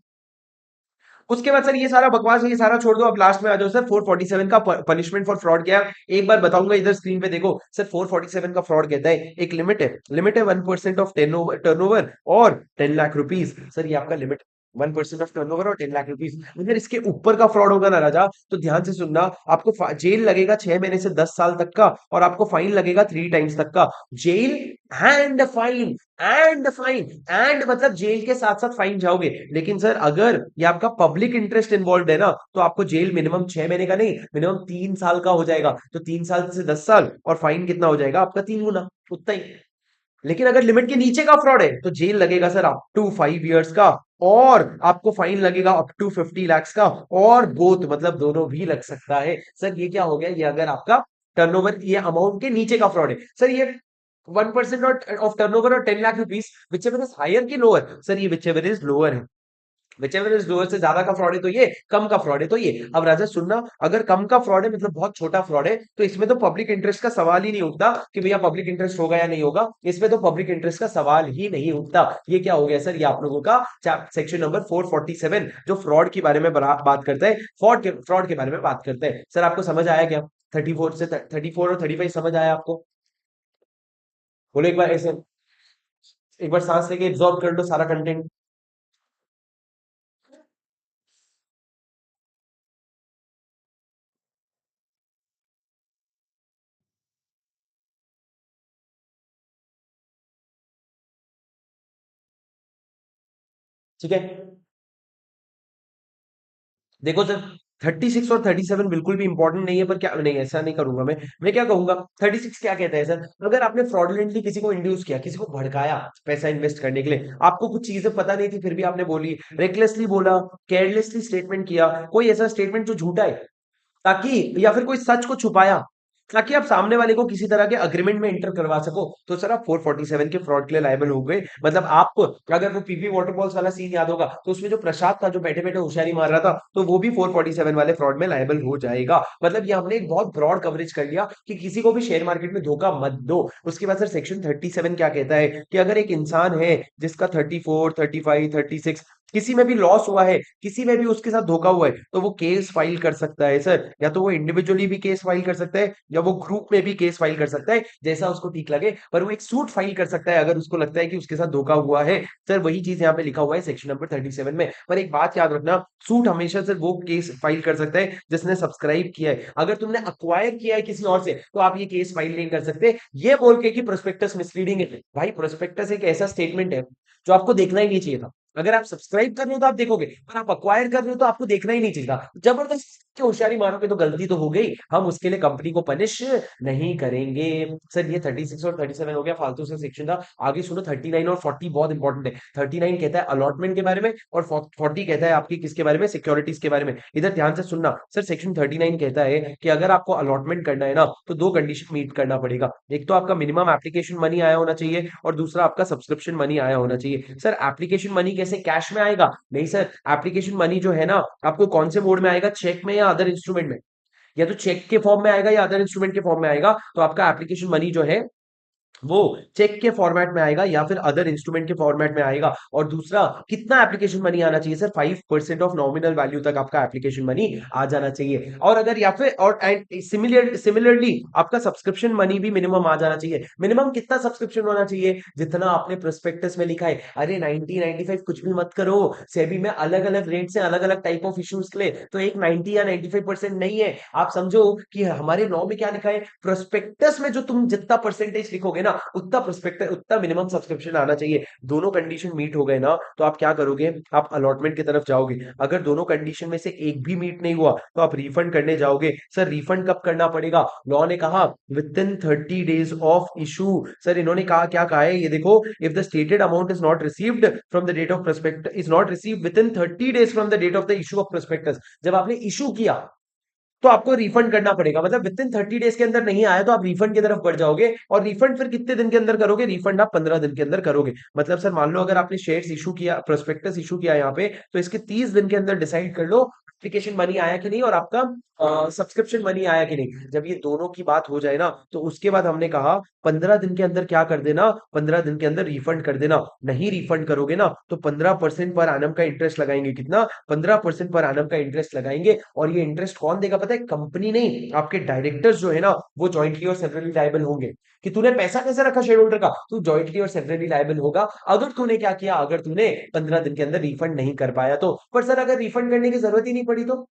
उसके बाद सर ये सारा बकवास है ये सारा छोड़ दो, अब लास्ट में आ जाओ सर 447 का पनिशमेंट फॉर फ्रॉड क्या है, एक बार बताऊंगा इधर स्क्रीन पे देखो सर। 447 का फ्रॉड कहता है एक लिमिट है 1% ऑफ टर्नओवर और 10 लाख रुपीज, सर ये आपका लिमिट 1% ऑफ टर्नओवर और 10 लाख रुपीज। अगर इसके ऊपर का फ्रॉड होगा ना राजा, तो ध्यान से सुनना, आपको जेल लगेगा 6 महीने से 10 साल तक का, और आपको फाइन लगेगा 3 टाइम्स तक का। जेल एंड फाइन एंड मतलब जेल के साथ साथ फाइन जाओगे, लेकिन सर अगर ये आपका पब्लिक इंटरेस्ट इन्वॉल्व है ना तो आपको जेल मिनिमम 6 महीने का नहीं, मिनिमम 3 साल का हो जाएगा, तो 3 साल से 10 साल और फाइन कितना हो जाएगा आपका 3 गुना, उतना ही। लेकिन अगर लिमिट के नीचे का फ्रॉड है तो जेल लगेगा सर अप टू 5 इयर्स का, और आपको फाइन लगेगा अप टू 50 lakhs का, और बोथ मतलब दोनों भी लग सकता है। सर ये क्या हो गया, ये अगर आपका टर्नओवर ये अमाउंट के नीचे का फ्रॉड है, सर ये 1% ऑफ टर्नओवर और 10 lakh rupees, whichever is higher की लोअर, सर ये विच एवर इज लोअर है, विचेवर इज लोअर से ज्यादा का फ्रॉड है तो ये, कम का फ्रॉड है तो ये। अब राजा सुनना, अगर कम का फ्रॉड है मतलब बहुत छोटा फ्रॉड है तो इसमें तो पब्लिक इंटरेस्ट का सवाल ही नहीं उठता कि भैया पब्लिक इंटरेस्ट होगा या नहीं होगा, इसमें तो पब्लिक इंटरेस्ट का सवाल ही नहीं उठता। ये क्या हो गया सर, ये आप लोगों का सेक्शन नंबर 447 जो फ्रॉड के बारे में बात करता है, फ्रॉड के बारे में बात करता है। सर आपको समझ आया क्या? 34 और 35 समझ आया आपको? बोलो एक बार ऐसे, एक बार सांस लेके एब्जॉर्ब कर लो सारा कंटेंट। ठीक है, देखो सर 36 और 37 बिल्कुल भी इंपॉर्टेंट नहीं है, पर क्या नहीं, ऐसा नहीं करूंगा मैं क्या कहूंगा, 36 क्या कहता है सर, अगर आपने फ्रॉडुलेंटली किसी को इंड्यूस किया, किसी को भड़काया पैसा इन्वेस्ट करने के लिए, आपको कुछ चीजें पता नहीं थी फिर भी आपने बोली, रेकलेसली बोला, केयरलेसली स्टेटमेंट किया, कोई ऐसा स्टेटमेंट जो झूठा है ताकि, या फिर कोई सच को छुपाया ताकि आप सामने वाले को किसी तरह के अग्रीमेंट में इंटर करवा सको, तो सर आप 447 के फ्रॉड के लिए लायबल हो गए। मतलब आपको अगर वो पीपी वाटरफॉल्स वाला सीन याद होगा तो उसमें जो प्रसाद था जो बैठे बैठे होशियारी मार रहा था, तो वो भी 447 वाले फ्रॉड में लायबल हो जाएगा। मतलब ये हमने एक बहुत ब्रॉड कवरेज कर लिया कि किसी को भी शेयर मार्केट में धोखा मत दो। उसके बाद सर सेक्शन 37 क्या कहता है कि अगर एक इंसान है जिसका 34 35 36 किसी में भी लॉस हुआ है, किसी में भी उसके साथ धोखा हुआ है, तो वो केस फाइल कर सकता है सर। या तो वो इंडिविजुअली भी केस फाइल कर सकता है या वो ग्रुप में भी केस फाइल कर सकता है, जैसा उसको ठीक लगे। पर वो एक सूट फाइल कर सकता है अगर उसको लगता है कि उसके साथ धोखा हुआ है। सर वही चीज यहाँ पे लिखा हुआ है सेक्शन नंबर 37 में। पर एक बात याद रखना, सूट हमेशा सिर्फ वो केस फाइल कर सकता है जिसने सब्सक्राइब किया है। अगर तुमने अक्वायर किया है किसी और से, तो आप ये केस फाइल नहीं कर सकते ये बोल के कि प्रोस्पेक्टस मिसलीडिंग है। भाई प्रोस्पेक्टस एक ऐसा स्टेटमेंट है जो आपको देखना ही नहीं चाहिए था। अगर आप सब्सक्राइब कर रहे हो तो आप देखोगे, पर आप अक्वायर कर रहे हो तो आपको देखना ही नहीं चाहिए था। जबरदस्ती की होशियारी मारोगे तो गलती तो हो गई, हम उसके लिए कंपनी को पनिश नहीं करेंगे। सर ये 36 और 37 हो गया, फालतू से सेक्शन था। आगे सुनो 39 और 40 बहुत इंपॉर्टेंट है। 39 कहता है अलॉटमेंट के बारे में और 40 कहता है आपकी किसके बारे में, सिक्योरिटीज के बारे में। इधर ध्यान से सुनना सर, सेक्शन 39 कहता है कि अगर आपको अलॉटमेंट करना है ना, तो दो कंडीशन मीट करना पड़ेगा। एक तो आपका मिनिमम एप्लीकेशन मनी आया होना चाहिए और दूसरा आपका सब्सक्रिप्शन मनी आया होना चाहिए। सर एप्लीकेशन मनी कैसे, कैश में आएगा? नहीं सर, एप्लीकेशन मनी जो है ना, आपको कौन से मोड में आएगा, चेक में या अदर इंस्ट्रूमेंट में? या तो चेक के फॉर्म में आएगा या अदर इंस्ट्रूमेंट के फॉर्म में आएगा। तो आपका एप्लीकेशन मनी जो है वो चेक के फॉर्मेट में आएगा या फिर अदर इंस्ट्रूमेंट के फॉर्मेट में आएगा। और दूसरा, कितना एप्लीकेशन मनी आना चाहिए सर, 5% ऑफ नॉमिनल वैल्यू तक आपका एप्लीकेशन मनी आ जाना चाहिए। और अगर या फिर और सिमिलरली आपका सब्सक्रिप्शन मनी भी मिनिमम आ जाना चाहिए। मिनिमम कितना सब्सक्रिप्शन होना चाहिए, जितना आपने प्रोस्पेक्टस में लिखा है। अरे 90 95 कुछ भी मत करो, सेबी में अलग अलग रेट से अलग अलग टाइप ऑफ इश्यूज के लिए, तो एक 90 या 95% नहीं है। आप समझो कि हमारे लॉ में क्या लिखा है, प्रोस्पेक्टस में जो तुम जितना परसेंटेज लिखोगे ना, उतना प्रोस्पेक्टस उतना मिनिमम सब्सक्रिप्शन आना चाहिए। दोनों कंडीशन मीट हो गए ना, तो आप क्या करोगे, आप अलॉटमेंट की तरफ जाओगे। अगर दोनों कंडीशन में से एक भी मीट नहीं हुआ, तो आप रिफंड करने जाओगे। सर रिफंड कब करना पड़ेगा? लॉ ने कहा within 30 days of issue. Sir इन्होंने कहा, क्या कहा है ये देखो, if the stated amount is not received from the date of prospect is not received within 30 days from the date of the issue of prospectus. जब आपने issue किया तो आपको रिफंड करना पड़ेगा। मतलब विद इन 30 डेज के अंदर नहीं आया तो आप रिफंड की तरफ बढ़ जाओगे। और रिफंड फिर कितने दिन के अंदर करोगे, रिफंड आप 15 दिन के अंदर करोगे। मतलब सर मान लो अगर आपने शेयर्स इशू किया, प्रोस्पेक्टस इशू किया यहाँ पे, तो इसके 30 दिन के अंदर डिसाइड कर लो एप्लीकेशन मनी आया कि नहीं और आपका सब्सक्रिप्शन मनी आया कि नहीं। जब ये दोनों की बात हो जाए ना, तो उसके बाद हमने कहा 15 दिन के अंदर क्या कर देना, 15 दिन के अंदर रिफंड कर देना। नहीं रिफंड करोगे ना, तो 15% पर एनम का इंटरेस्ट लगाएंगे। कितना? 15% पर एनम का इंटरेस्ट लगाएंगे। और ये इंटरेस्ट कौन देगा पता है? कंपनी नहीं, आपके डायरेक्टर्स जो है ना, वो जॉइंटली और सेवरली लायबल होंगे। कि तूने पैसा कैसे रखा शेयर होल्डर का, तू जॉइंटली और सेवरली लायबल होगा अगर तूने क्या किया, अगर तूने 15 दिन के अंदर रिफंड नहीं कर पाया तो। पर सर अगर रिफंड करने की जरूरत ही नहीं पड़ी तो,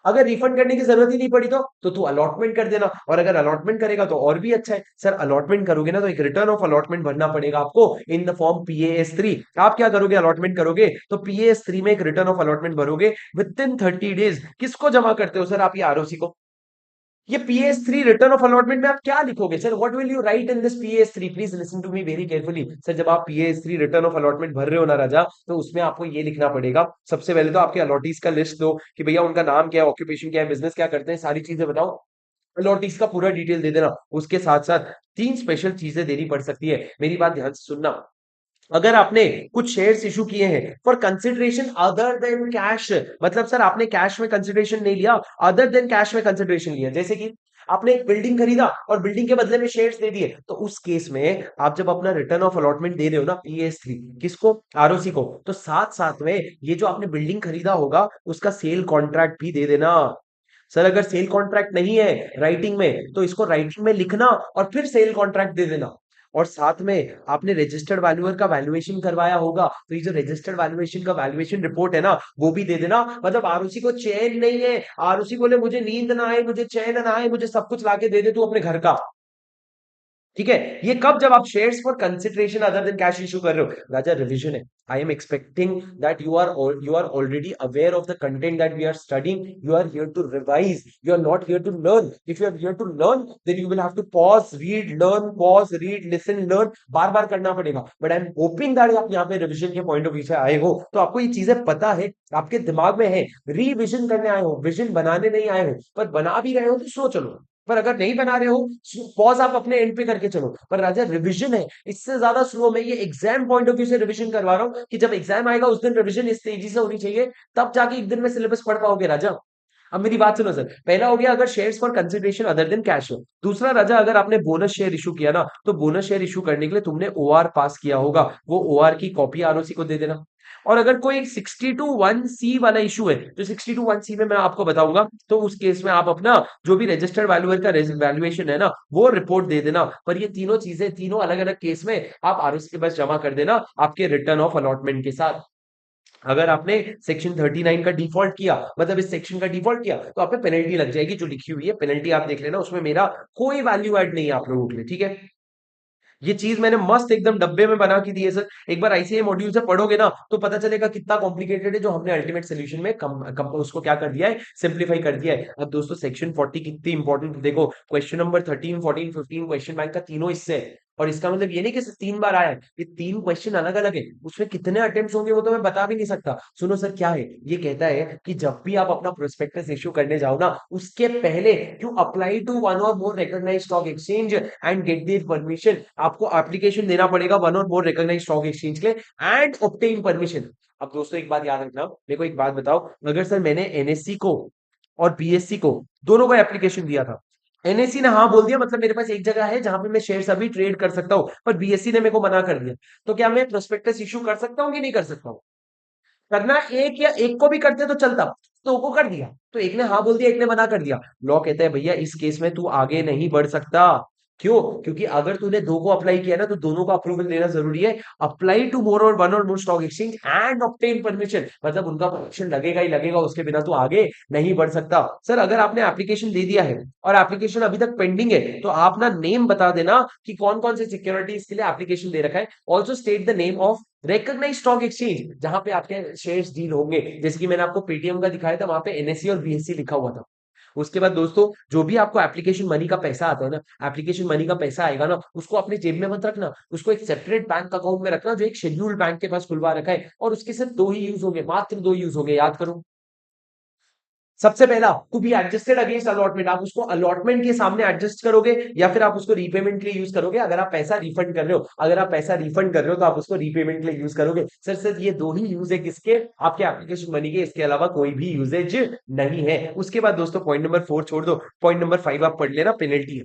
अगर रिफंड करने की जरूरत ही नहीं पड़ी तो तू अलॉटमेंट कर देना। और अगर अलॉटमेंट करेगा तो और भी अच्छा है। सर अलॉटमेंट करोगे ना, तो एक रिटर्न ऑफ अलॉटमेंट भरना पड़ेगा आपको इन द फॉर्म PAS3। आप क्या करोगे, अलॉटमेंट करोगे तो PAS3 में एक रिटर्न ऑफ अलॉटमेंट भरोगे विद इन 30 डेज। किसको जमा करते हो सर आप, ये ROC को। ये PS3 रिटर्न ऑफ अलॉटमेंट में आप क्या लिखोगे sir, what will you write in this PS3? Please listen to me very carefully. Sir जब आप PS3 रिटर्न ऑफ अलॉटमेंट भर रहे हो ना राजा, तो उसमें आपको ये लिखना पड़ेगा। सबसे पहले तो आपके अलॉटीज का लिस्ट दो कि भैया उनका नाम क्या है, ऑक्यूपेशन क्या है, बिजनेस क्या करते हैं, सारी चीजें बताओ। अलॉटीज का पूरा डिटेल दे देना। उसके साथ साथ तीन स्पेशल चीजें देनी पड़ सकती है, मेरी बात ध्यान से सुनना। अगर आपने कुछ शेयर्स इशू किए हैं for consideration other than cash, मतलब सर आपने कैश में कंसिडरेशन नहीं लिया, अदर देन कैश में कंसिडरेशन लिया। जैसे कि आपने एक बिल्डिंग खरीदा और बिल्डिंग के बदले में शेयर्स दे दिए, तो उस केस में आप जब अपना रिटर्न ऑफ अलॉटमेंट दे रहे हो ना PS3, किसको, ROC को, तो साथ साथ में ये जो आपने बिल्डिंग खरीदा होगा उसका सेल कॉन्ट्रैक्ट भी दे देना। सर अगर सेल कॉन्ट्रैक्ट नहीं है राइटिंग में, तो इसको राइटिंग में लिखना और फिर सेल कॉन्ट्रैक्ट दे देना। और साथ में आपने रजिस्टर्ड वैल्यूअर का वैल्यूएशन करवाया होगा, तो ये जो रजिस्टर्ड वैल्यूएशन का वैल्यूएशन रिपोर्ट है ना, वो भी दे देना। मतलब ROC को चैन नहीं है, ROC बोले मुझे नींद ना आए, मुझे चैन ना आए, मुझे सब कुछ लाके दे दे तू अपने घर का। ठीक है, ये कब, जब आप shares for consideration other than cash issue कर रहे हो। राजा रिवीजन है, I am expecting that you are already aware of the content that we are studying. You are here to revise, you are not here to learn. If you are here to learn, then you will have to pause, read, learn, pause, read, listen, learn, बार बार करना पड़ेगा। But I am hoping that आप यहाँ पे revision के point of view से आए हो, तो आपको ये चीजें पता है, आपके दिमाग में है। रिविजन करने आए हो, विजन बनाने नहीं आए हो। पर बना भी रहे हो तो स्लो चलो, पर अगर नहीं बना रहे हो, पॉज आप अपने एंड पे करके चलो। पर राजा रिवीजन है, इससे ज्यादा स्लो। मैं ये एग्जाम पॉइंट ऑफ व्यू से रिवीजन करवा रहा हूँ कि जब एग्जाम आएगा उस दिन रिवीजन इस तेजी से होनी चाहिए, तब जाके एक दिन में सिलेबस पढ़ पाओगे राजा। अब मेरी बात सुनो सर, पहला हो गया अगर shares for consideration other than cash हो। दूसरा राजा, अगर आपने बोनस शेयर इशू किया ना, तो बोनस शेयर इशू करने के लिए तुमने ओआर पास किया होगा, वो ओआर की कॉपी आरओसी को दे देना। और अगर कोई 62(1)(c) वाला इशू है, जो 62(1)(c) में मैं आपको बताऊंगा, तो उस केस में आप अपना जो भी रजिस्टर्ड वैल्यूअर का वैल्यूएशन है ना, वो रिपोर्ट दे देना। पर ये तीनों चीजें तीनों अलग अलग केस में आप आरओसी के पास जमा कर देना आपके रिटर्न ऑफ अलॉटमेंट के साथ। अगर आपने सेक्शन 39 का डिफॉल्ट किया, मतलब इस सेक्शन का डिफॉल्ट किया, तो आप पे पेनल्टी लग जाएगी, जो लिखी हुई है पेनल्टी आप देख लेना, उसमें मेरा कोई वैल्यू ऐड नहीं है आप लोगों के लिए, ठीक है। ये चीज मैंने मस्त एकदम डब्बे में बना के दी है सर। एक बार आईसीआई मॉड्यूल से पढ़ोगे ना, तो पता चलेगा कितना कॉम्प्लिकेटेड है, जो हमने अल्टीमेट सोल्यूशन में उसको क्या कर दिया है, सिंप्लीफाई कर दिया है। अब दोस्तों सेक्शन 40 कितनी इंपॉर्टेंट, देखो क्वेश्चन नंबर 13, 14, 15 क्वेश्चन बैंक का तीनों इससे है। और इसका मतलब ये नहीं कि सिर्फ 3 बार आया है, ये 3 क्वेश्चन अलग अलग है, उसमें कितने अटेम्प्ट होंगे वो तो मैं बता भी नहीं सकता। सुनो सर क्या है, ये कहता है कि जब भी आप अपना प्रोस्पेक्टस इश्यू करने जाओ ना, उसके पहले यू अप्लाई टू वन और more recognised stock exchange and get their permission. आपको एप्लीकेशन देना पड़ेगा वन और मोर रिकॉग्नाइज्ड स्टॉक एक्सचेंज के एंड ऑब्टेन परमिशन। अब दोस्तों एक बात याद रखना, मेरे को एक बात बताओ, अगर सर मैंने एनएससी को और बीएससी को दोनों को एप्लीकेशन दिया था, एनएससी ने हाँ बोल दिया, मतलब मेरे पास एक जगह है जहां पे मैं शेयर्स अभी ट्रेड कर सकता हूं, पर बीएससी ने मेरे को मना कर दिया, तो क्या मैं प्रोस्पेक्टस इशू कर सकता हूँ कि नहीं कर सकता हूँ? करना एक या एक को भी करते तो चलता, दो को कर दिया, तो एक ने हाँ बोल दिया, एक ने मना कर दिया। लॉ कहता है भैया इस केस में तू आगे नहीं बढ़ सकता। क्यों? क्योंकि अगर तूने दो को अप्लाई किया ना, तो दोनों का अप्रूवल लेना जरूरी है। अप्लाई टू मोर और वन और more stock exchange and obtain permission, मतलब उनका परमिशन लगेगा ही लगेगा, उसके बिना तू आगे नहीं बढ़ सकता। सर अगर आपने एप्लीकेशन दे दिया है और एप्लीकेशन अभी तक पेंडिंग है, तो आप ना नेम बता देना कि कौन कौन से सिक्योरिटीज के लिए एप्लीकेशन दे रखा है। Also state the name of recognised stock exchange जहां पे आपके शेयर्स डील होंगे, जैसे कि मैंने आपको पेटीएम का दिखाया था, वहां पे एनएससी और बीएससी लिखा हुआ था। उसके बाद दोस्तों, जो भी आपको एप्लीकेशन मनी का पैसा आता है ना, एप्लीकेशन मनी का पैसा आएगा ना, उसको अपनी जेब में मत रखना, उसको एक सेपरेट बैंक अकाउंट में रखना, जो एक शेड्यूल्ड बैंक के पास खुलवा रखा है, और उसके सिर्फ दो ही यूज होंगे, मात्र दो यूज होंगे, याद करो। सबसे पहला, to be adjusted against allotment, आप उसको अलॉटमेंट के सामने एडजस्ट करोगे, या फिर आप उसको रीपेमेंट के लिए यूज करोगे। अगर आप पैसा रिफंड कर रहे हो, अगर आप पैसा रिफंड कर रहे हो, तो आप उसको रीपेमेंट के लिए यूज करोगे। सर सर ये दो ही यूज है किसके, आपके एप्लीकेशन मनी के, इसके अलावा कोई भी यूजेज नहीं है। उसके बाद दोस्तों पॉइंट नंबर 4 छोड़ दो, पॉइंट नंबर 5 आप पढ़ लेना, पेनल्टी है।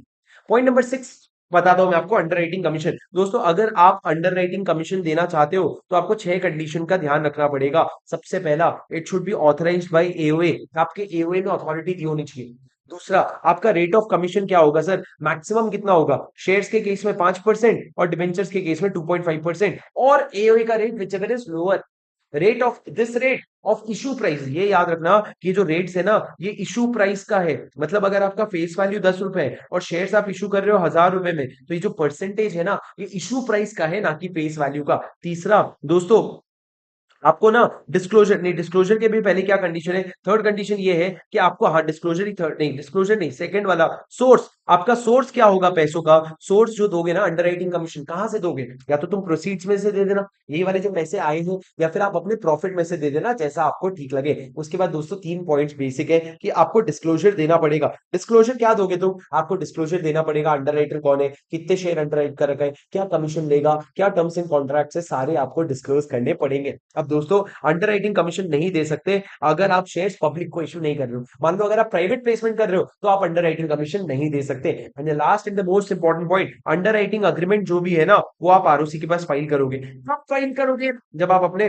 पॉइंट नंबर 6 बताता हूं मैं आपको, अंडर राइटिंग कमीशन। दोस्तों अगर आप अंडर राइटिंग कमीशन देना चाहते हो, तो आपको 6 कंडीशन का ध्यान रखना पड़ेगा। सबसे पहला, it should B authorised bye AOA, आपके एओए में अथॉरिटी दी होनी चाहिए। दूसरा, आपका रेट ऑफ कमीशन क्या होगा सर, मैक्सिमम कितना होगा? शेयर्स के केस में 5% और डिबेंचर्स के केस में 2.5%, और एओए का rate which ever is lower, rate of this rate of issue price. ये याद रखना कि जो रेट्स है ना, ये इशू प्राइस का है, मतलब अगर आपका फेस वैल्यू 10 रुपए है और शेयर्स आप इशू कर रहे हो 1000 रुपए में, तो ये जो परसेंटेज है ना, ये इशू प्राइस का है, ना कि फेस वैल्यू का। तीसरा दोस्तों, आपको ना डिस्क्लोजर नहीं, डिस्क्लोजर के भी पहले क्या कंडीशन है, थर्ड कंडीशन ये है कि आपको, हाँ डिस्क्लोजर ही थर्ड नहीं, डिस्क्लोजर नहीं, सेकंड वाला, सोर्स, आपका सोर्स क्या होगा पैसों का, सोर्स जो दोगे ना अंडर राइटिंग कमीशन, कहां से दोगे? या तो तुम प्रोसीड्स में से दे देना, ये वाले जो पैसे आए हैं, या फिर आप अपने प्रॉफिट में से दे देना, जैसा आपको ठीक लगे। उसके बाद दोस्तों 3 पॉइंट्स बेसिक है कि आपको डिस्क्लोजर देना पड़ेगा। डिस्क्लोजर क्या दोगे तुम? आपको डिस्क्लोजर देना पड़ेगा, अंडर राइटर कौन है, कितने शेयर अंडर राइट कर रखा है, क्या कमीशन लेगा, क्या टर्म्स एंड कॉन्ट्रैक्ट है, सारे आपको डिस्क्लोज करने पड़ेंगे। अब दोस्तों अंडर राइटिंग कमीशन नहीं दे सकते अगर आप शेयर्स पब्लिक को इशू नहीं कर रहे हो। मान लो अगर आप प्राइवेट प्लेसमेंट कर रहे हो, तो आप अंडर राइटिंग कमीशन नहीं दे सकते। And last and the most important point, under writing agreement जो भी है ना, वो आप आरओसी के पास फाइल करोगे। कब फाइल करोगे? जब आप अपने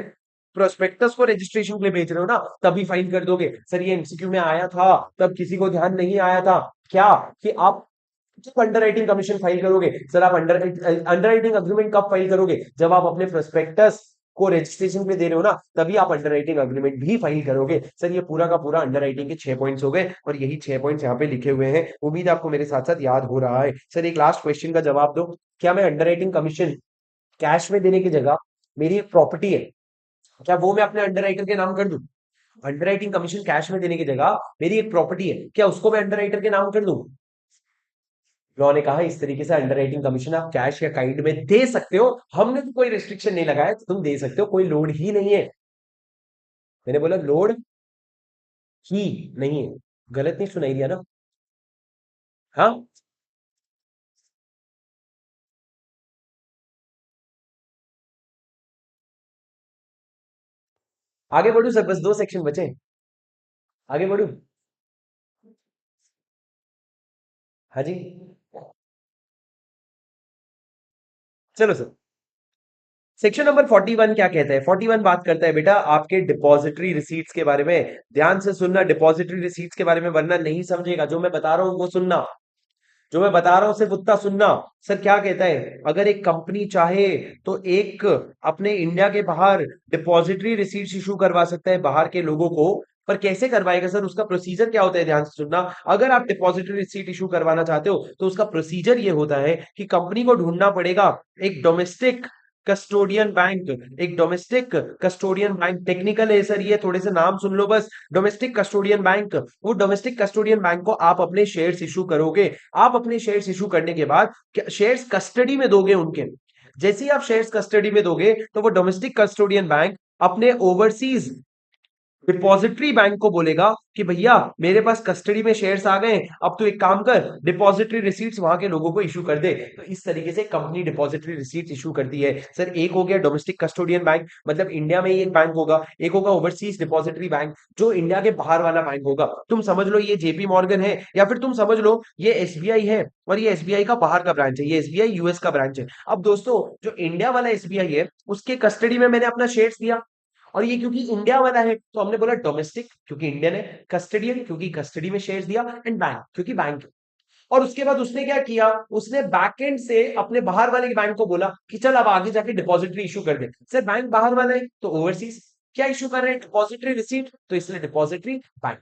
प्रोस्पेक्टस को रजिस्ट्रेशन के लिए भेज रहे हो ना, तभी फाइल कर दोगे। सर ये एमसीक्यू में आया था, तब किसी को ध्यान नहीं आया था क्या, कि आप जब अंडर राइटिंग कमीशन फाइल करोगे, सर आप अंडर राइटिंग अग्रीमेंट कब फाइल करोगे? जब आप अपने प्रोस्पेक्टस को रजिस्ट्रेशन पे दे रहे हो ना, तभी आप अंडर राइटिंग अग्रीमेंट भी फाइल करोगे। सर ये पूरा का पूरा अंडर राइटिंग के 6 पॉइंट्स हो गए, और यही 6 पॉइंट्स यहाँ पे लिखे हुए हैं। उम्मीद है आपको मेरे साथ साथ याद हो रहा है। सर एक लास्ट क्वेश्चन का जवाब दो, क्या मैं अंडर राइटिंग कमीशन कैश में देने की जगह, मेरी एक प्रॉपर्टी है, क्या वो मैं अपने अंडर राइटर के नाम कर दूं? अंडर राइटिंग कमीशन कैश में देने की जगह, मेरी एक प्रॉपर्टी है, क्या उसको मैं अंडर राइटर के नाम कर दूं? उन्होंने कहा इस तरीके से अंडर राइटिंग कमीशन आप कैश या काइंड में दे सकते हो, हमने तो कोई रिस्ट्रिक्शन नहीं लगाया, तो तुम दे सकते हो, कोई लोड ही नहीं है। मैंने बोला लोड ही नहीं है, गलत नहीं सुनाई दिया ना? हाँ, आगे बढ़ू सर, बस 2 सेक्शन बचे, आगे बढ़ू। हाँ जी। चलो सर, सेक्शन नंबर 41 क्या कहता है? 41 बात करता है बेटा आपके डिपॉजिटरी रिसीट्स के बारे में। ध्यान से सुनना डिपॉजिटरी रिसीट्स के बारे में, वरना नहीं समझेगा। जो मैं बता रहा हूं वो सुनना, जो मैं बता रहा हूं सिर्फ उतना सुनना। सर क्या कहता है, अगर एक कंपनी चाहे तो एक अपने इंडिया के बाहर डिपॉजिटरी रिसीट्स इशू करवा सकता है बाहर के लोगों को। पर कैसे करवाएगा सर, उसका प्रोसीजर क्या होता है? ध्यान से सुनना। अगर आप डिपॉजिटरी रिसीट इशू करवाना चाहते हो तो उसका प्रोसीजर ये होता है कि कंपनी को ढूंढना पड़ेगा एक डोमेस्टिक कस्टोडियन बैंक। एक डोमेस्टिक कस्टोडियन बैंक, टेक्निकल है सर ये, थोड़े से नाम सुन लो बस। डोमेस्टिक कस्टोडियन बैंक, वो डोमेस्टिक कस्टोडियन बैंक को आप अपने शेयर्स इशू करोगे। आप अपने शेयर्स इशू करने के बाद शेयर्स कस्टडी में दोगे उनके। जैसे ही आप शेयर्स कस्टडी में दोगे तो वो डोमेस्टिक कस्टोडियन बैंक अपने ओवरसीज डिपॉजिटरी बैंक को बोलेगा कि भैया मेरे पास कस्टडी में शेयर्स आ गए, अब तो एक काम कर, डिपॉजिटरी रिसीट्स वहां के लोगों को इशू कर दे। तो इस तरीके से कंपनी डिपॉजिटरी रिसीट्स इशू करती है। सर एक हो गया डोमेस्टिक कस्टोडियन बैंक, मतलब इंडिया में ही एक बैंक होगा। एक होगा ओवरसीज डिपॉजिटरी बैंक, जो इंडिया के बाहर वाला बैंक होगा। तुम समझ लो ये जेपी मॉर्गन है, या फिर तुम समझ लो ये एसबीआई है, और ये एसबीआई का बाहर का ब्रांच है, ये एसबीआई यूएस का ब्रांच है। अब दोस्तों, जो इंडिया वाला एसबीआई है उसके कस्टडी में मैंने अपना शेयर्स दिया, और ये क्योंकि इंडिया वाला है तो हमने बोला डोमेस्टिक क्योंकि इंडियन है, कस्टडियन क्योंकि कस्टडी में शेयर्स दिया, एंड बैंक क्योंकि बैंक है। और उसके बाद उसने क्या किया, उसने बैकएंड से अपने बाहर वाले बैंक को बोला कि चल अब आगे जाके डिपॉजिटरी इशू कर दे। सर बैंक बाहर वाला है तो ओवरसीज क्या इशू कर रहे हैं, डिपॉजिटरी रिसीट, तो इसलिए depository bank.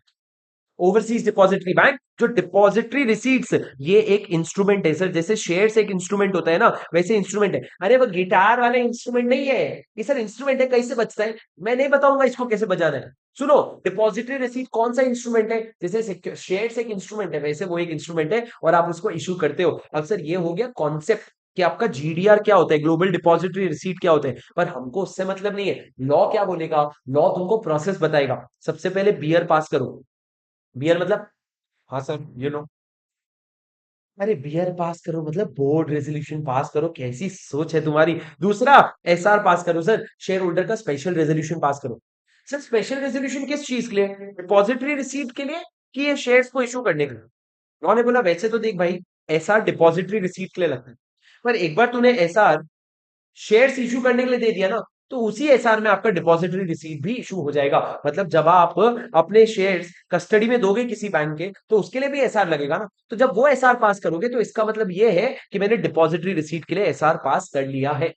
Overseas depository bank, जो डिपॉजिटरी रिसीट्स, ये एक इंस्ट्रूमेंट है सर। जैसे शेयर्स एक इंस्ट्रूमेंट होता है ना, वैसे इंस्ट्रूमेंट है। अरे वो गिटार वाला इंस्ट्रूमेंट नहीं है, ये सर इंस्ट्रूमेंट है। कैसे बजता है मैं नहीं बताऊंगा इसको कैसे बजाना है। सुनो, डिपॉजिटरी रिसीट कौन सा इंस्ट्रूमेंट है? जैसे शेयर्स एक इंस्ट्रूमेंट है, वैसे वो एक इंस्ट्रूमेंट है और आप उसको इशू करते हो। अब सर ये हो गया कॉन्सेप्ट कि आपका जीडीआर क्या होता है, ग्लोबल डिपॉजिटरी रिसीट क्या होता है। पर हमको उससे मतलब नहीं है, लॉ क्या बोलेगा, लॉ तुमको प्रोसेस बताएगा। सबसे पहले बियर पास करो। बियर मतलब, हाँ सर यू नो, अरे बियर पास करो मतलब बोर्ड रेजोल्यूशन पास करो, कैसी सोच है तुम्हारी। दूसरा, एसआर पास करो सर, शेयर होल्डर का स्पेशल रेजोल्यूशन पास करो। सर स्पेशल रेजोल्यूशन किस चीज के लिए, डिपॉजिटरी रिसीट के लिए कि ये शेयर्स को इशू करने के लिए? उन्होंने बोला वैसे तो देख भाई, एसआर डिपॉजिटरी रिसीट के लिए लगता है, पर एक बार तूने एसआर शेयर्स इशू करने के लिए दे दिया ना, तो उसी एसआर में आपका डिपॉजिटरी रिसीट भी इशू हो जाएगा। मतलब जब आप अपने शेयर्स कस्टडी में दोगे किसी बैंक के, तो उसके लिए भी एसआर लगेगा ना। तो जब वो एसआर पास करोगे तो इसका मतलब ये है कि मैंने डिपॉजिटरी रिसीट के लिए एसआर पास कर लिया है।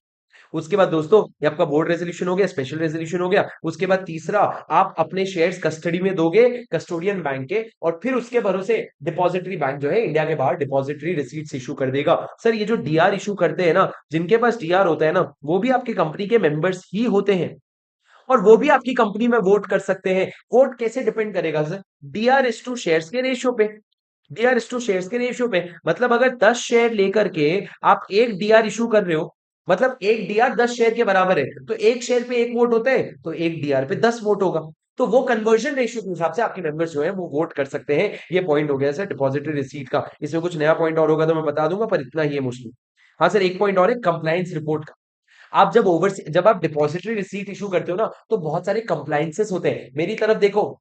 उसके बाद दोस्तों, ये आपका बोर्ड रेजोल्यूशन हो गया, स्पेशल रेजोल्यूशन हो गया। उसके बाद तीसरा, आप अपने शेयर्स कस्टडी में दोगे कस्टोडियन बैंक के, और फिर उसके भरोसे डिपॉजिटरी बैंक जो है इंडिया के बाहर डिपॉजिटरी रिसीट्स इशू कर देगा। सर ये जो डीआर इशू करते हैं ना, जिनके पास डीआर होता है ना, वो भी आपकी कंपनी के मेंबर्स ही होते हैं, और वो भी आपकी कंपनी में वोट कर सकते हैं। वोट कैसे डिपेंड करेगा sir, DR is to shares के रेशियो पे। डीआर इज टू शेयर्स के रेशियो पे, मतलब अगर 10 शेयर लेकर के आप एक डीआर इशू कर रहे हो, मतलब एक डीआर 10 शेयर के बराबर है, तो एक शेयर पे एक वोट होता है, तो एक डीआर पे 10 वोट होगा। तो वो कन्वर्जन रेशियो के हिसाब से आपके मेंबर्स जो है वो वोट कर सकते हैं। ये पॉइंट हो गया सर डिपॉजिटरी रिसीट का। इसमें कुछ नया पॉइंट और होगा तो मैं बता दूंगा, पर इतना ही है मोस्टली। हाँ सर, एक पॉइंट और है, कंप्लायंस रिपोर्ट का। आप जब आप डिपॉजिटरी रिसीट इशू करते हो ना, तो बहुत सारे कंप्लायंसेस होते हैं। मेरी तरफ देखो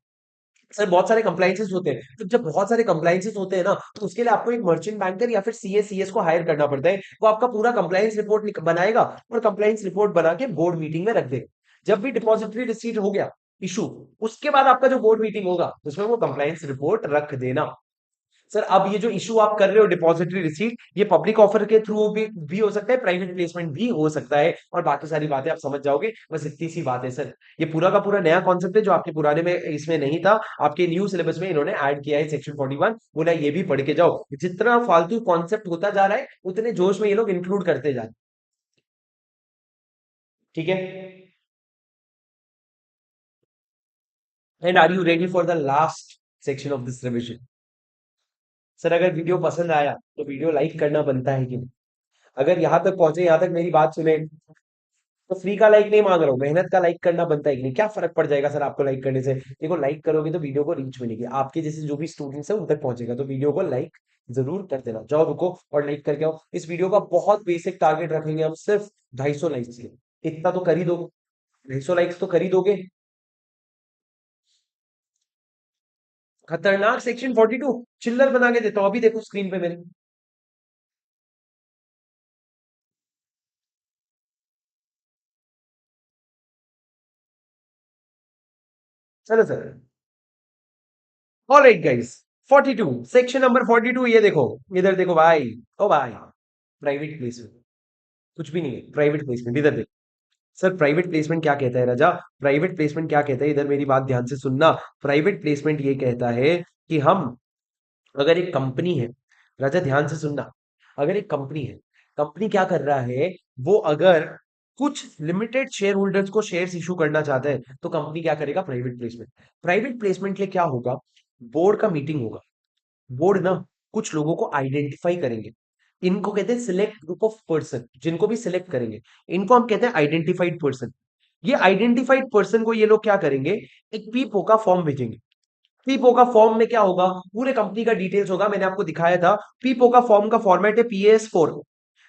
सर, बहुत सारे कंप्लायंसेस होते हैं। तो जब बहुत सारे कंप्लायंसेस होते हैं ना, तो उसके लिए आपको एक मर्चेंट बैंकर या फिर सीएस को हायर करना पड़ता है। वो आपका पूरा कंप्लायंस रिपोर्ट बनाएगा और कंप्लायंस रिपोर्ट बना के बोर्ड मीटिंग में रख देगा। जब भी डिपॉजिटरी रिसीट हो गया इशू, उसके बाद आपका जो बोर्ड मीटिंग होगा उसमें वो कंप्लायंस रिपोर्ट रख देना। सर अब ये जो इशू आप कर रहे हो डिपॉजिटरी रिसीट, ये पब्लिक ऑफर के थ्रू भी हो सकता है, प्राइवेट प्लेसमेंट भी हो सकता है, और बाकी सारी बातें आप समझ जाओगे। बस इतनी सी बात है सर। ये पूरा का पूरा नया कॉन्सेप्ट है जो आपके पुराने में इसमें नहीं था। आपके न्यू सिलेबस में इन्होंने ऐड किया है सेक्शन 41। बोला ये भी पढ़ के जाओ। जितना फालतू कॉन्सेप्ट होता जा रहा है उतने जोश में ये लोग इंक्लूड करते जा रहे हैं। ठीक है, and are you ready for the last section of this revision? Sir अगर वीडियो पसंद आया तो वीडियो लाइक करना बनता है कि नहीं? अगर यहाँ तक पहुंचे, यहाँ तक मेरी बात सुने, तो फ्री का लाइक नहीं मांग रहा हूँ, मेहनत का लाइक करना बनता है कि नहीं? क्या फर्क पड़ जाएगा सर आपको लाइक करने से? देखो लाइक करोगे तो वीडियो को रीच मिलेगी, आपके जैसे जो भी स्टूडेंट्स है उन तक पहुंचेगा। तो वीडियो को लाइक जरूर कर देना। जाओ रुको और लाइक करके आओ। इस वीडियो का बहुत बेसिक टारगेट रखेंगे हम, सिर्फ 250 लाइक्स के। इतना तो कर ही दोगे, 250 लाइक्स तो कर ही दोगे। खतरनाक सेक्शन 42 चिल्लर बना के देता हूं, अभी देखो स्क्रीन पे मेरे। चलो sir. Alright guys, 42 section number 42, ये देखो, इधर देखो भाई। ओ भाई, प्राइवेट प्लेसमेंट कुछ भी नहीं है, प्राइवेट प्लेसमेंट इधर देखो। सर प्राइवेट प्लेसमेंट क्या कहता है राजा? प्राइवेट प्लेसमेंट क्या कहता है, इधर मेरी बात ध्यान से सुनना। प्राइवेट प्लेसमेंट ये कहता है कि हम, अगर एक कंपनी है, राजा ध्यान से सुनना, अगर एक कंपनी है, कंपनी क्या कर रहा है, वो अगर कुछ लिमिटेड शेयर होल्डर्स को शेयर्स इशू करना चाहता है, तो कंपनी क्या करेगा? Private placement. प्राइवेट प्लेसमेंट के लिए क्या होगा? बोर्ड का मीटिंग होगा। बोर्ड ना कुछ लोगों को आइडेंटिफाई करेंगे, इनको कहते हैं सिलेक्ट ग्रुप ऑफ पर्सन, जिनको भी सिलेक्ट करेंगे इनको हम कहते हैं आइडेंटिफाइड पर्सन। ये आइडेंटिफाइड पर्सन को ये लोग क्या करेंगे? एक पीपो का फॉर्म भेजेंगे। पीपो का फॉर्म में क्या होगा? पूरे कंपनी का डिटेल्स होगा, मैंने आपको दिखाया था। पीपो का फॉर्म का फॉर्मेट है PAS4।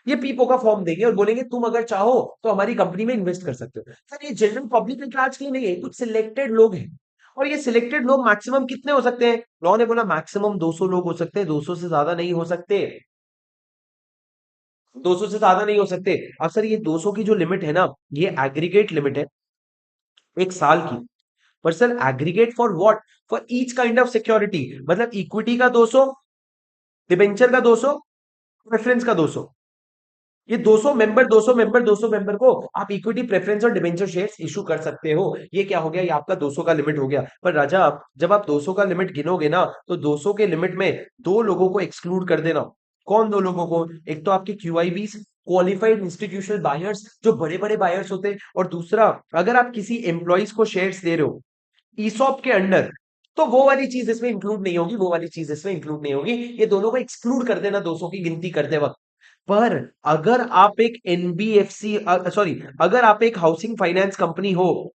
ये पीपो का फॉर्म देंगे और बोलेंगे तुम अगर चाहो तो हमारी कंपनी में इन्वेस्ट कर सकते हो। सर ये जनरल पब्लिक इंटरेस्ट के लिए नहीं है, कुछ सिलेक्टेड लोग हैं। और ये सिलेक्टेड लोग मैक्सिमम कितने हो सकते हैं? लॉ ने बोला मैक्सिमम 200 लोग हो सकते हैं, 200 से ज्यादा नहीं हो सकते। 200 से ज्यादा नहीं हो सकते। अब सर ये 200 की जो लिमिट है ना, ये एग्रीगेट लिमिट है, एक साल की। पर sir aggregate for what? For each kind of security, मतलब इक्विटी का 200, डिबेंचर का 200, प्रेफरेंस का 200। ये 200 मेंबर, 200 मेंबर, 200 मेंबर को आप इक्विटी, प्रेफरेंस और डिबेंचर शेयर्स इशू कर सकते हो। ये क्या हो गया? ये आपका 200 का लिमिट हो गया। पर राजा जब आप 200 का लिमिट गिनोगे ना, तो 200 के लिमिट में दो लोगों को एक्सक्लूड कर देना। कौन दो लोगों को? एक तो आपके QIBs, क्वालिफाइड इंस्टीट्यूशनल बायर्स, जो बड़े बड़े बायर्स होते हैं, और दूसरा, अगर आप किसी एम्प्लॉइज को शेयर्स दे रहे हो ईसॉप के अंडर, तो वो वाली चीज इसमें इंक्लूड नहीं होगी, वो वाली चीज इसमें इंक्लूड नहीं होगी। ये दोनों को एक्सक्लूड कर देना 200 की गिनती करते वक्त। पर अगर आप एक NBFC, सॉरी, अगर आप एक हाउसिंग फाइनेंस कंपनी हो,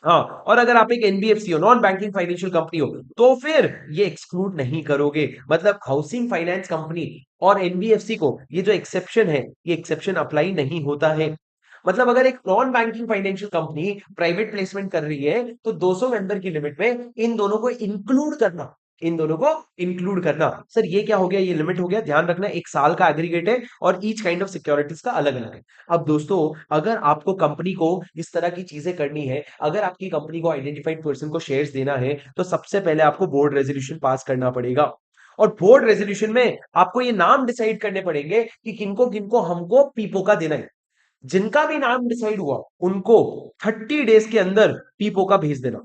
हाँ, और अगर आप एक NBFC हो, नॉन बैंकिंग फाइनेंशियल कंपनी हो, तो फिर ये एक्सक्लूड नहीं करोगे। मतलब हाउसिंग फाइनेंस कंपनी और NBFC को ये जो एक्सेप्शन है, ये एक्सेप्शन अप्लाई नहीं होता है। मतलब अगर एक non banking financial company private placement कर रही है, तो 200 मेंबर की लिमिट में इन दोनों को इंक्लूड करना, इन दोनों को इंक्लूड करना। सर ये क्या हो गया? ये लिमिट हो गया, ध्यान रखना, एक साल का एग्रीगेट है और ईच काइंड ऑफ सिक्योरिटीज का अलग अलग है। अब दोस्तों, अगर आपको कंपनी को इस तरह की चीजें करनी है, अगर आपकी कंपनी को आइडेंटिफाइड पर्सन को शेयर्स देना है, तो सबसे पहले आपको बोर्ड रेजोल्यूशन पास करना पड़ेगा। और बोर्ड रेजोल्यूशन में आपको ये नाम डिसाइड करने पड़ेंगे कि किनको किनको हमको पीपो का देना है। जिनका भी नाम डिसाइड हुआ, उनको 30 डेज के अंदर पीपो का भेज देना।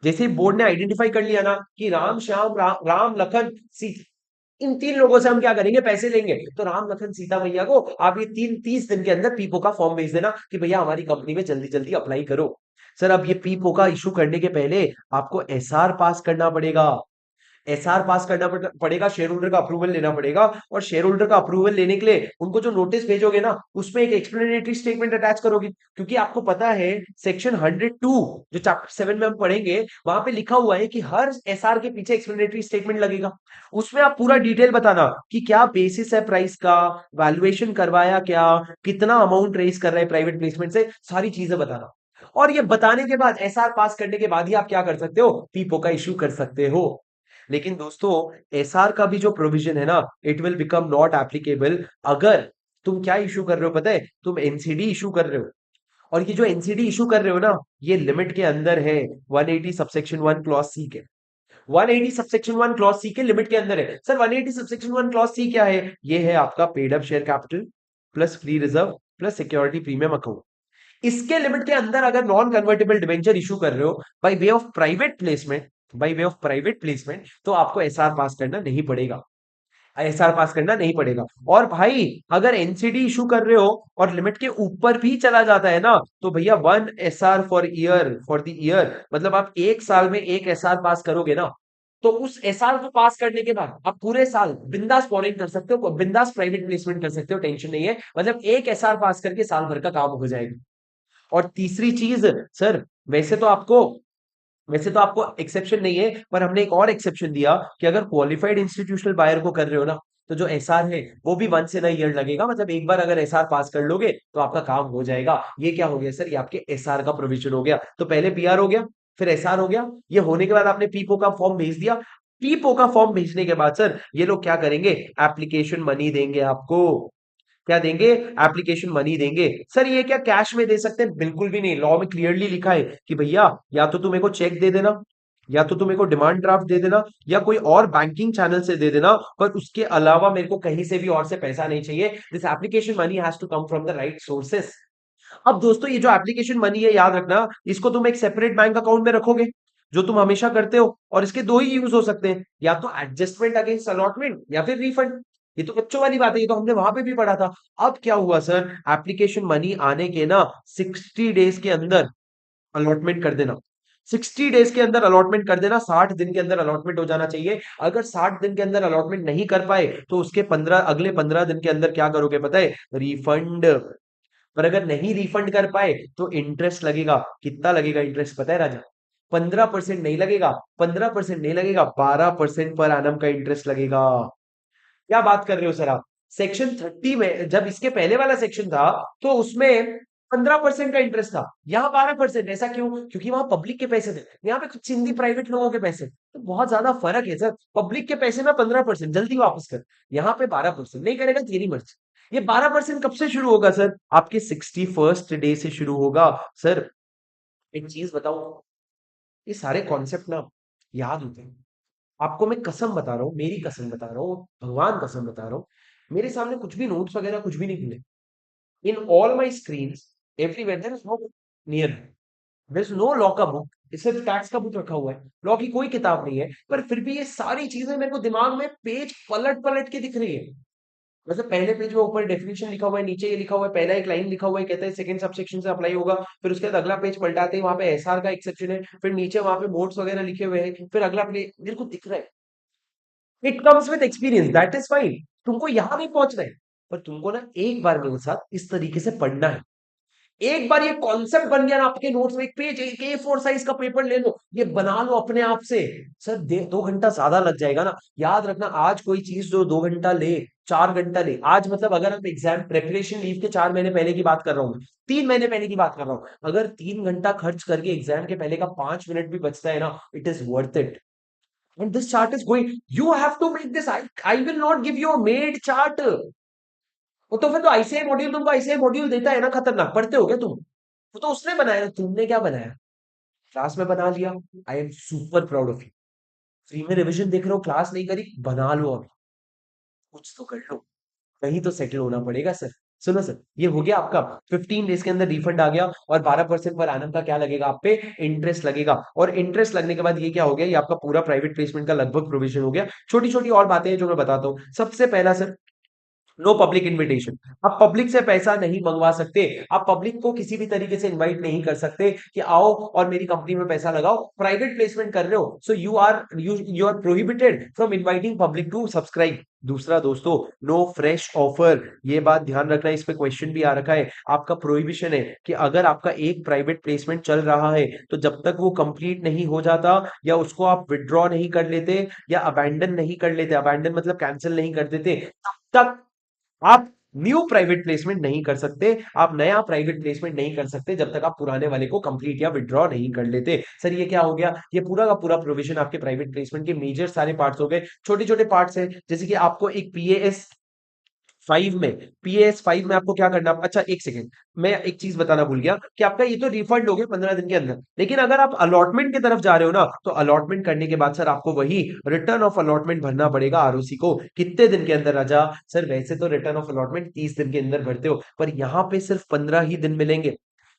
जैसे ही बोर्ड ने आइडेंटिफाई कर लिया ना कि राम श्याम राम लखन सीता, इन तीन लोगों से हम क्या करेंगे? पैसे लेंगे, तो राम लखन सीता मैया को आप ये 30 दिन के अंदर पीपो का फॉर्म भेज देना कि भैया हमारी कंपनी में जल्दी जल्दी अप्लाई करो। सर अब ये पीपो का इशू करने के पहले आपको SR पास करना पड़ेगा। SR पास करना पड़ेगा, शेयर होल्डर का अप्रूवल लेना पड़ेगा। और शेयर होल्डर का अप्रूवल लेने के लिए उनको जो नोटिस भेजोगे ना, उसमें एक एक्सप्लेनेटरी स्टेटमेंट अटैच करोगे, क्योंकि आपको पता है सेक्शन 102 जो चैप्टर 7 में हम पढ़ेंगे, वहां पे लिखा हुआ है कि हर SR के पीछे एक्सप्लेनेटरी स्टेटमेंट लगेगा। उसमें आप पूरा डिटेल बताना कि क्या बेसिस है प्राइस का, वैल्यूएशन करवाया क्या, कितना अमाउंट रेज कर रहे हैं प्राइवेट प्लेसमेंट से, सारी चीजें बताना। और ये बताने के बाद, SR पास करने के बाद ही आप क्या कर सकते हो? पीपो का इश्यू कर सकते हो। लेकिन दोस्तों, SR का भी जो प्रोविजन है ना, it will become not applicable अगर तुम क्या इशू कर रहे हो पता है? तुम NCD इशू कर रहे हो। और ये जो NCD इशू कर रहे हो ना, ये लिमिट के अंदर है, 180 सबसेक्शन 1 क्लॉज सी के। 180 सबसेक्शन 1 क्लॉज सी के लिमिट के अंदर है। सर 180 सबसेक्शन 1 क्लॉज सी क्या है? ये है आपका paid up share capital plus free reserve plus security premium account. इसके लिमिट के अंदर अगर नॉन कन्वर्टेबल डिबेंचर इशू कर रहे हो by way of private placement, by way of private placement, तो आपको SR पास करना नहीं पड़ेगा। SR पास करना नहीं पड़ेगा। और भाई अगर NCD इशू कर रहे हो और लिमिट के ऊपर भी चला जाता है ना, तो भैया 1 SR for year, for the year, मतलब आप एक साल में एक SR पास करोगे ना, तो उस SR को पास करने के बाद आप पूरे साल बिंदास फॉरेन कर सकते हो, बिंदास प्राइवेट प्लेसमेंट कर सकते हो, टेंशन नहीं है। मतलब एक SR पास करके साल भर का काम हो जाएगा। और तीसरी चीज, सर वैसे तो आपको एक्सेप्शन नहीं है, पर हमने एक और एक्सेप्शन दिया कि अगर क्वालिफाइड इंस्टीट्यूशनल बायर को कर रहे हो ना, तो जो SR है वो भी 1 से 9 ईयर लगेगा। मतलब एक बार अगर SR पास कर लोगे तो आपका काम हो जाएगा। ये क्या हो गया सर? ये आपके SR का प्रोविजन हो गया। तो पहले PR हो गया, फिर एसआर हो गया, ये होने के बाद आपने पीपो का फॉर्म भेज दिया। पीपो का फॉर्म भेजने के बाद सर ये लोग क्या करेंगे, एप्लीकेशन मनी देंगे आपको। क्या देंगे, एप्लीकेशन मनी देंगे। सर ये क्या कैश में दे सकते हैं? बिल्कुल भी नहीं, लॉ में क्लियरली लिखा है कि भैया या तो तुम मेरे को चेक दे देना, या तो तुम मेरे को डिमांड ड्राफ्ट दे देना, या कोई और बैंकिंग चैनल से दे देना, पर उसके अलावा मेरे को कहीं से भी और से पैसा नहीं चाहिए। This application money has to come from the right sources. अब दोस्तों ये जो एप्लीकेशन मनी है, याद रखना, इसको तुम एक सेपरेट बैंक अकाउंट में रखोगे जो तुम हमेशा करते हो, और इसके दो ही यूज हो सकते हैं, या तो एडजस्टमेंट अगेंस्ट अलॉटमेंट या फिर रिफंड। ये तो बच्चों वाली बात है, ये तो हमने वहां पे भी पढ़ा था। अब क्या हुआ सर, एप्लीकेशन मनी आने के ना 60 डेज के अंदर अलॉटमेंट कर देना। 60 डेज के अंदर अलॉटमेंट कर देना, 60 दिन के अंदर अलॉटमेंट हो जाना चाहिए। अगर 60 दिन के अंदर अलॉटमेंट नहीं कर पाए तो उसके 15 दिन के अंदर क्या करोगे पता है, रिफंड। पर अगर नहीं रिफंड कर पाए तो इंटरेस्ट लगेगा। कितना लगेगा इंटरेस्ट पता है राजा? 15% नहीं लगेगा, 15% नहीं लगेगा, 12% पर एनम का इंटरेस्ट लगेगा। क्या बात कर रहे हो सर आप? सेक्शन 30 में जब इसके पहले वाला सेक्शन था तो उसमें 15% का इंटरेस्ट था, यहाँ 12%। ऐसा क्यों? क्योंकि वहां पब्लिक के पैसे थे, यहाँ पे कुछ सिंधी प्राइवेट लोगों के पैसे, तो बहुत ज्यादा फर्क है सर। पब्लिक के पैसे में 15% जल्दी वापस कर, यहाँ पे 12%। नहीं करेगा तेरी मर्जी। ये 12% कब से शुरू होगा सर? आपके 61st डे से शुरू होगा। सर एक चीज बताओ, ये सारे कॉन्सेप्ट ना याद होते हैं। आपको मैं कसम बता रहा हूँ, मेरी कसम बता रहा हूँ, भगवान कसम बता रहा हूँ, मेरे सामने कुछ भी नोट्स वगैरह कुछ भी नहीं खुले। In all my screen everywhere there is no book near, there is no law का बुक। सिर्फ टैक्स का बुक रखा हुआ है, लॉ की कोई किताब नहीं है। पर फिर भी ये सारी चीजें मेरे को दिमाग में पेज पलट पलट के दिख रही है। वैसे पहले पेज में ऊपर डेफिनेशन लिखा हुआ है, नीचे ये लिखा हुआ है, पहला एक लाइन लिखा हुआ है, कहता है सेकंड सब सेक्शन से अप्लाई होगा। फिर उसके बाद अगला पेज पलटाते हैं, वहां पे एसआर का एक सेक्शन है, फिर नीचे वहां पे मोड्स वगैरह लिखे हुए हैं, फिर अगला मेरे को दिख रहा है। It comes with experience, that is fine. तुमको यहां नहीं पहुंचना है, पर तुमको ना एक बार मेरे साथ इस तरीके से पढ़ना है। एक बार ये कॉन्सेप्ट बन गया ना आपके नोट्स में, एक पेज, एक A4 साइज का पेपर ले लो, ये बना लो अपने आप से। सर 2 घंटा ज्यादा लग जाएगा ना। याद रखना, आज कोई चीज जो 2 घंटा ले, 4 घंटा ले, आज मतलब अगर आप एग्जाम प्रेपरेशन लीव के 4 महीने पहले की बात कर रहा हूँ, 3 महीने पहले की बात कर रहा हूँ, अगर 3 घंटा खर्च करके एग्जाम के पहले का 5 मिनट भी बचता है ना, it is worth it. And this chart is going, you have to make this. I will not give you a made chart. वो तो फिर तो आईसीआई मॉड्यूल तुमको आईसीआई मॉड्यूल देता है ना, खतरनाक पढ़ते हो क्या तुम? वो तो उसने बनाया, तुमने क्या बनाया? क्लास में बना लिया। I am super proud of you. Free में रिवीजन देख रहे हो, क्लास नहीं करी, बना लो अभी, कुछ तो कर लो। कहीं तो सेटल होना पड़ेगा सर। सुनो सर, ये हो गया आपका 15 डेज के अंदर रिफंड आ गया, और 12% पर एनम का क्या लगेगा आप पे, इंटरेस्ट लगेगा। और इंटरेस्ट लगने के बाद ये क्या हो गया, ये आपका पूरा प्राइवेट प्लेसमेंट का लगभग प्रोविजन हो गया। छोटी छोटी और बातें हैं जो मैं बताता हूँ। सबसे पहला सर, नो पब्लिक इनविटेशन। आप पब्लिक से पैसा नहीं मंगवा सकते, आप पब्लिक को किसी भी तरीके से इनवाइट नहीं कर सकते कि आओ और मेरी कंपनी में पैसा लगाओ। प्राइवेट प्लेसमेंट कर रहे हो, so you are prohibited from inviting public to subscribe. दूसरा दोस्तों, नो फ्रेश ऑफर। ये बात ध्यान रखना, इस पे क्वेश्चन भी आ रखा है। आपका प्रोहिबिशन है कि अगर आपका एक प्राइवेट प्लेसमेंट चल रहा है तो जब तक वो कंप्लीट नहीं हो जाता, या उसको आप विड्रॉ नहीं कर लेते, या अबैंडन नहीं कर लेते, अबैंडन मतलब कैंसिल नहीं कर देते, तब तक आप न्यू प्राइवेट प्लेसमेंट नहीं कर सकते। आप नया प्राइवेट प्लेसमेंट नहीं कर सकते जब तक आप पुराने वाले को कंप्लीट या विड्रॉ नहीं कर लेते। सर ये क्या हो गया, ये पूरा का पूरा प्रोविजन आपके प्राइवेट प्लेसमेंट के मेजर सारे पार्ट्स हो गए। छोटे छोटे पार्ट्स हैं, जैसे कि आपको एक पीएएस 5 में आपको क्या करना। अच्छा एक सेकेंड, मैं एक चीज बताना भूल गया कि आपका ये तो रिफंड हो गया 15 दिन के अंदर, लेकिन अगर आप अलॉटमेंट की तरफ जा रहे हो ना, तो अलॉटमेंट करने के बाद सर आपको वही रिटर्न ऑफ अलॉटमेंट भरना पड़ेगा आरओसी को। कितने दिन के अंदर राजा? सर वैसे तो रिटर्न ऑफ अलॉटमेंट 30 दिन के अंदर भरते हो, पर यहाँ पे सिर्फ 15 ही दिन मिलेंगे।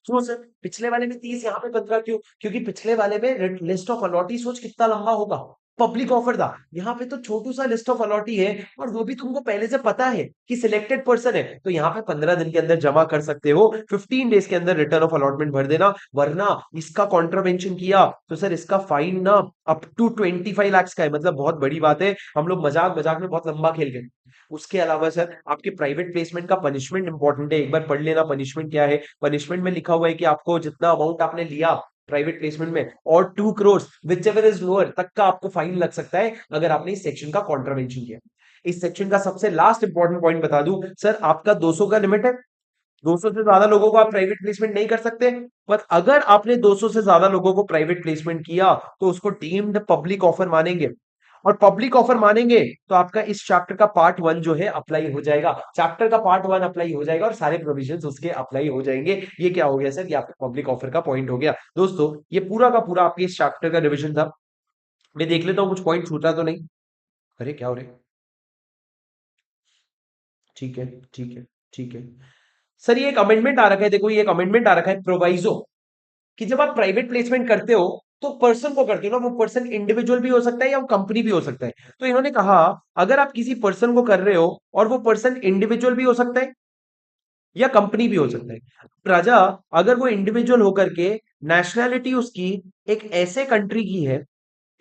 क्यों सर? पिछले वाले में 30, यहाँ पे 15 क्यों? क्योंकि पिछले वाले में लिस्ट ऑफ अलॉटी सोच कितना लंबा होगा, पब्लिक ऑफर था। यहाँ पे तो छोटू सा लिस्ट ऑफ अलॉटी है, और वो भी तुमको पहले से पता है कि सिलेक्टेड पर्सन है, तो यहाँ पे 15 दिन के अंदर जमा कर सकते हो। 15 डेज के अंदर रिटर्न ऑफ अलॉटमेंट भर देना, वरना इसका कॉन्ट्रवेंशन किया तो सर इसका फाइन ना अप टू 25 lakhs का है। मतलब बहुत बड़ी बात है, हम लोग मजाक मजाक में बहुत लंबा खेल गए। उसके अलावा सर आपके प्राइवेट प्लेसमेंट का पनिशमेंट इंपॉर्टेंट है, एक बार पढ़ लेना पनिशमेंट क्या है। पनिशमेंट में लिखा हुआ है कि आपको जितना अमाउंट आपने लिया प्राइवेट प्लेसमेंट में, और 2 crores which ever is lower तक का आपको फाइन लग सकता है अगर आपने इस सेक्शन का कॉन्ट्रवेंशन किया। इस सेक्शन का सबसे लास्ट इंपॉर्टेंट पॉइंट बता दूं सर, आपका 200 का लिमिट है, 200 से ज्यादा लोगों को आप प्राइवेट प्लेसमेंट नहीं कर सकते। पर अगर आपने 200 से ज्यादा लोगों को प्राइवेट प्लेसमेंट किया तो उसको डीम्ड पब्लिक ऑफर मानेंगे। और पब्लिक ऑफर मानेंगे तो आपका इस चैप्टर का पार्ट 1 जो है अप्लाई हो जाएगा, चैप्टर का पार्ट 1 अप्लाई हो जाएगा और सारे प्रोविजंस उसके अप्लाई हो जाएंगे। ये क्या हो गया सर? ये आपका पब्लिक ऑफर का पॉइंट हो गया। दोस्तों ये पूरा का पूरा आपके इस चैप्टर का रिविजन था। मैं देख लेता हूँ कुछ पॉइंट छूटा तो नहीं। अरे क्या हो रहा है? ठीक है, ठीक है, ठीक है। सर ये एक अमेंडमेंट आ रखा है, देखो ये एक अमेंडमेंट आ रखा है, प्रोवाइजो, कि जब आप प्राइवेट प्लेसमेंट करते हो तो पर्सन को करते हो ना, वो पर्सन इंडिविजुअल भी हो सकता है या कंपनी भी हो सकता है। तो इन्होंने कहा अगर आप किसी पर्सन को कर रहे हो और वो पर्सन इंडिविजुअल भी हो सकता है या कंपनी भी हो सकता है। राजा, अगर वो इंडिविजुअल होकर के नेशनैलिटी उसकी एक ऐसे कंट्री की है,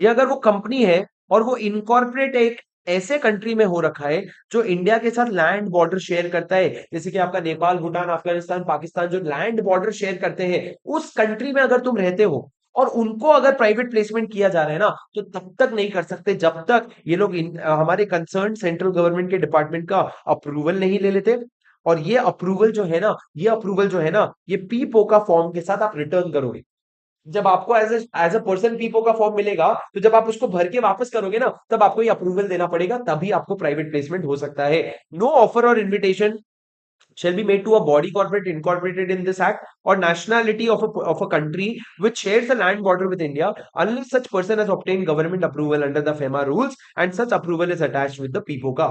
या अगर वो कंपनी है और वो इनकॉर्पोरेट एक ऐसे कंट्री में हो रखा है जो इंडिया के साथ लैंड बॉर्डर शेयर करता है, जैसे कि आपका नेपाल, भूटान, अफगानिस्तान, पाकिस्तान जो लैंड बॉर्डर शेयर करते हैं, उस कंट्री में अगर तुम रहते हो और उनको अगर प्राइवेट प्लेसमेंट किया जा रहा है ना, तो तब तक नहीं कर सकते जब तक ये लोग हमारे कंसर्न सेंट्रल गवर्नमेंट के डिपार्टमेंट का अप्रूवल नहीं ले लेते। और ये अप्रूवल जो है ना, ये अप्रूवल जो है ना, ये पीपो का फॉर्म के साथ आप रिटर्न करोगे। जब आपको एज अ पर्सन पीपो का फॉर्म मिलेगा, तो जब आप उसको भर के वापस करोगे ना, तब आपको ये अप्रूवल देना पड़ेगा, तभी आपको प्राइवेट प्लेसमेंट हो सकता है। नो ऑफर और invitation shall be made to a body corporate incorporated in this act or nationality of a country which shares a land border with India unless such person has obtained government approval under the FEMA rules and such approval is attached with the PIPO का।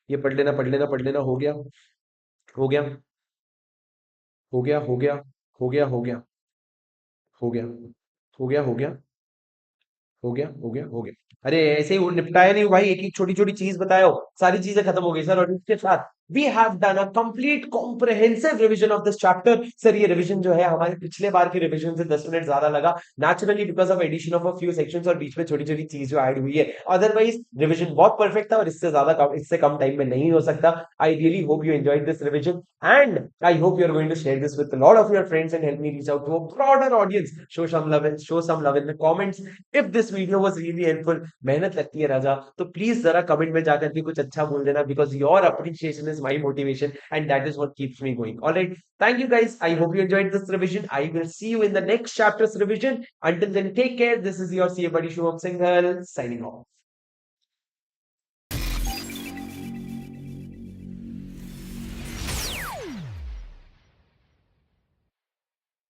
ये पढ़ लेना, पढ़ लेना, पढ़ लेना। हो गया, हो गया, हो गया, हो गया, हो गया, हो गया, हो गया, हो गया, हो गया, हो गया, हो गया, हो गया। अरे ऐसे ही वो निपटाया नहीं भाई, एक एक छोटी छोटी चीज बताओ, सारी चीजें खत्म हो गई सर। और इसके साथ we have done a complete comprehensive revision of this chapter. Sir ये रिवीजन जो है हमारे पिछले बार के रिवीजन से 10 मिनट ज्यादा लगा, naturally because of addition of a few sections और बीच में छोटी छोटी चीज जो ऐड हुई है। अदरवाइज रिवीजन बहुत परफेक्ट था और इससे ज्यादा इससे कम टाइम में नहीं हो सकता। I really hope you enjoyed this revision and I hope you're going to share this with a lot of your friends and help me reach out to a broader audience. Show some love in the comments. If this video was really helpful, मेहनत लगती है राजा, तो please जरा comment में जाकर के कुछ अच्छा बोल देना, because your appreciation is my motivation and that is what keeps me going. All right, thank you guys. I hope you enjoyed this revision. I will see you in the next chapter's revision. Until then, take care. This is your CA buddy Shubham Singhal signing off.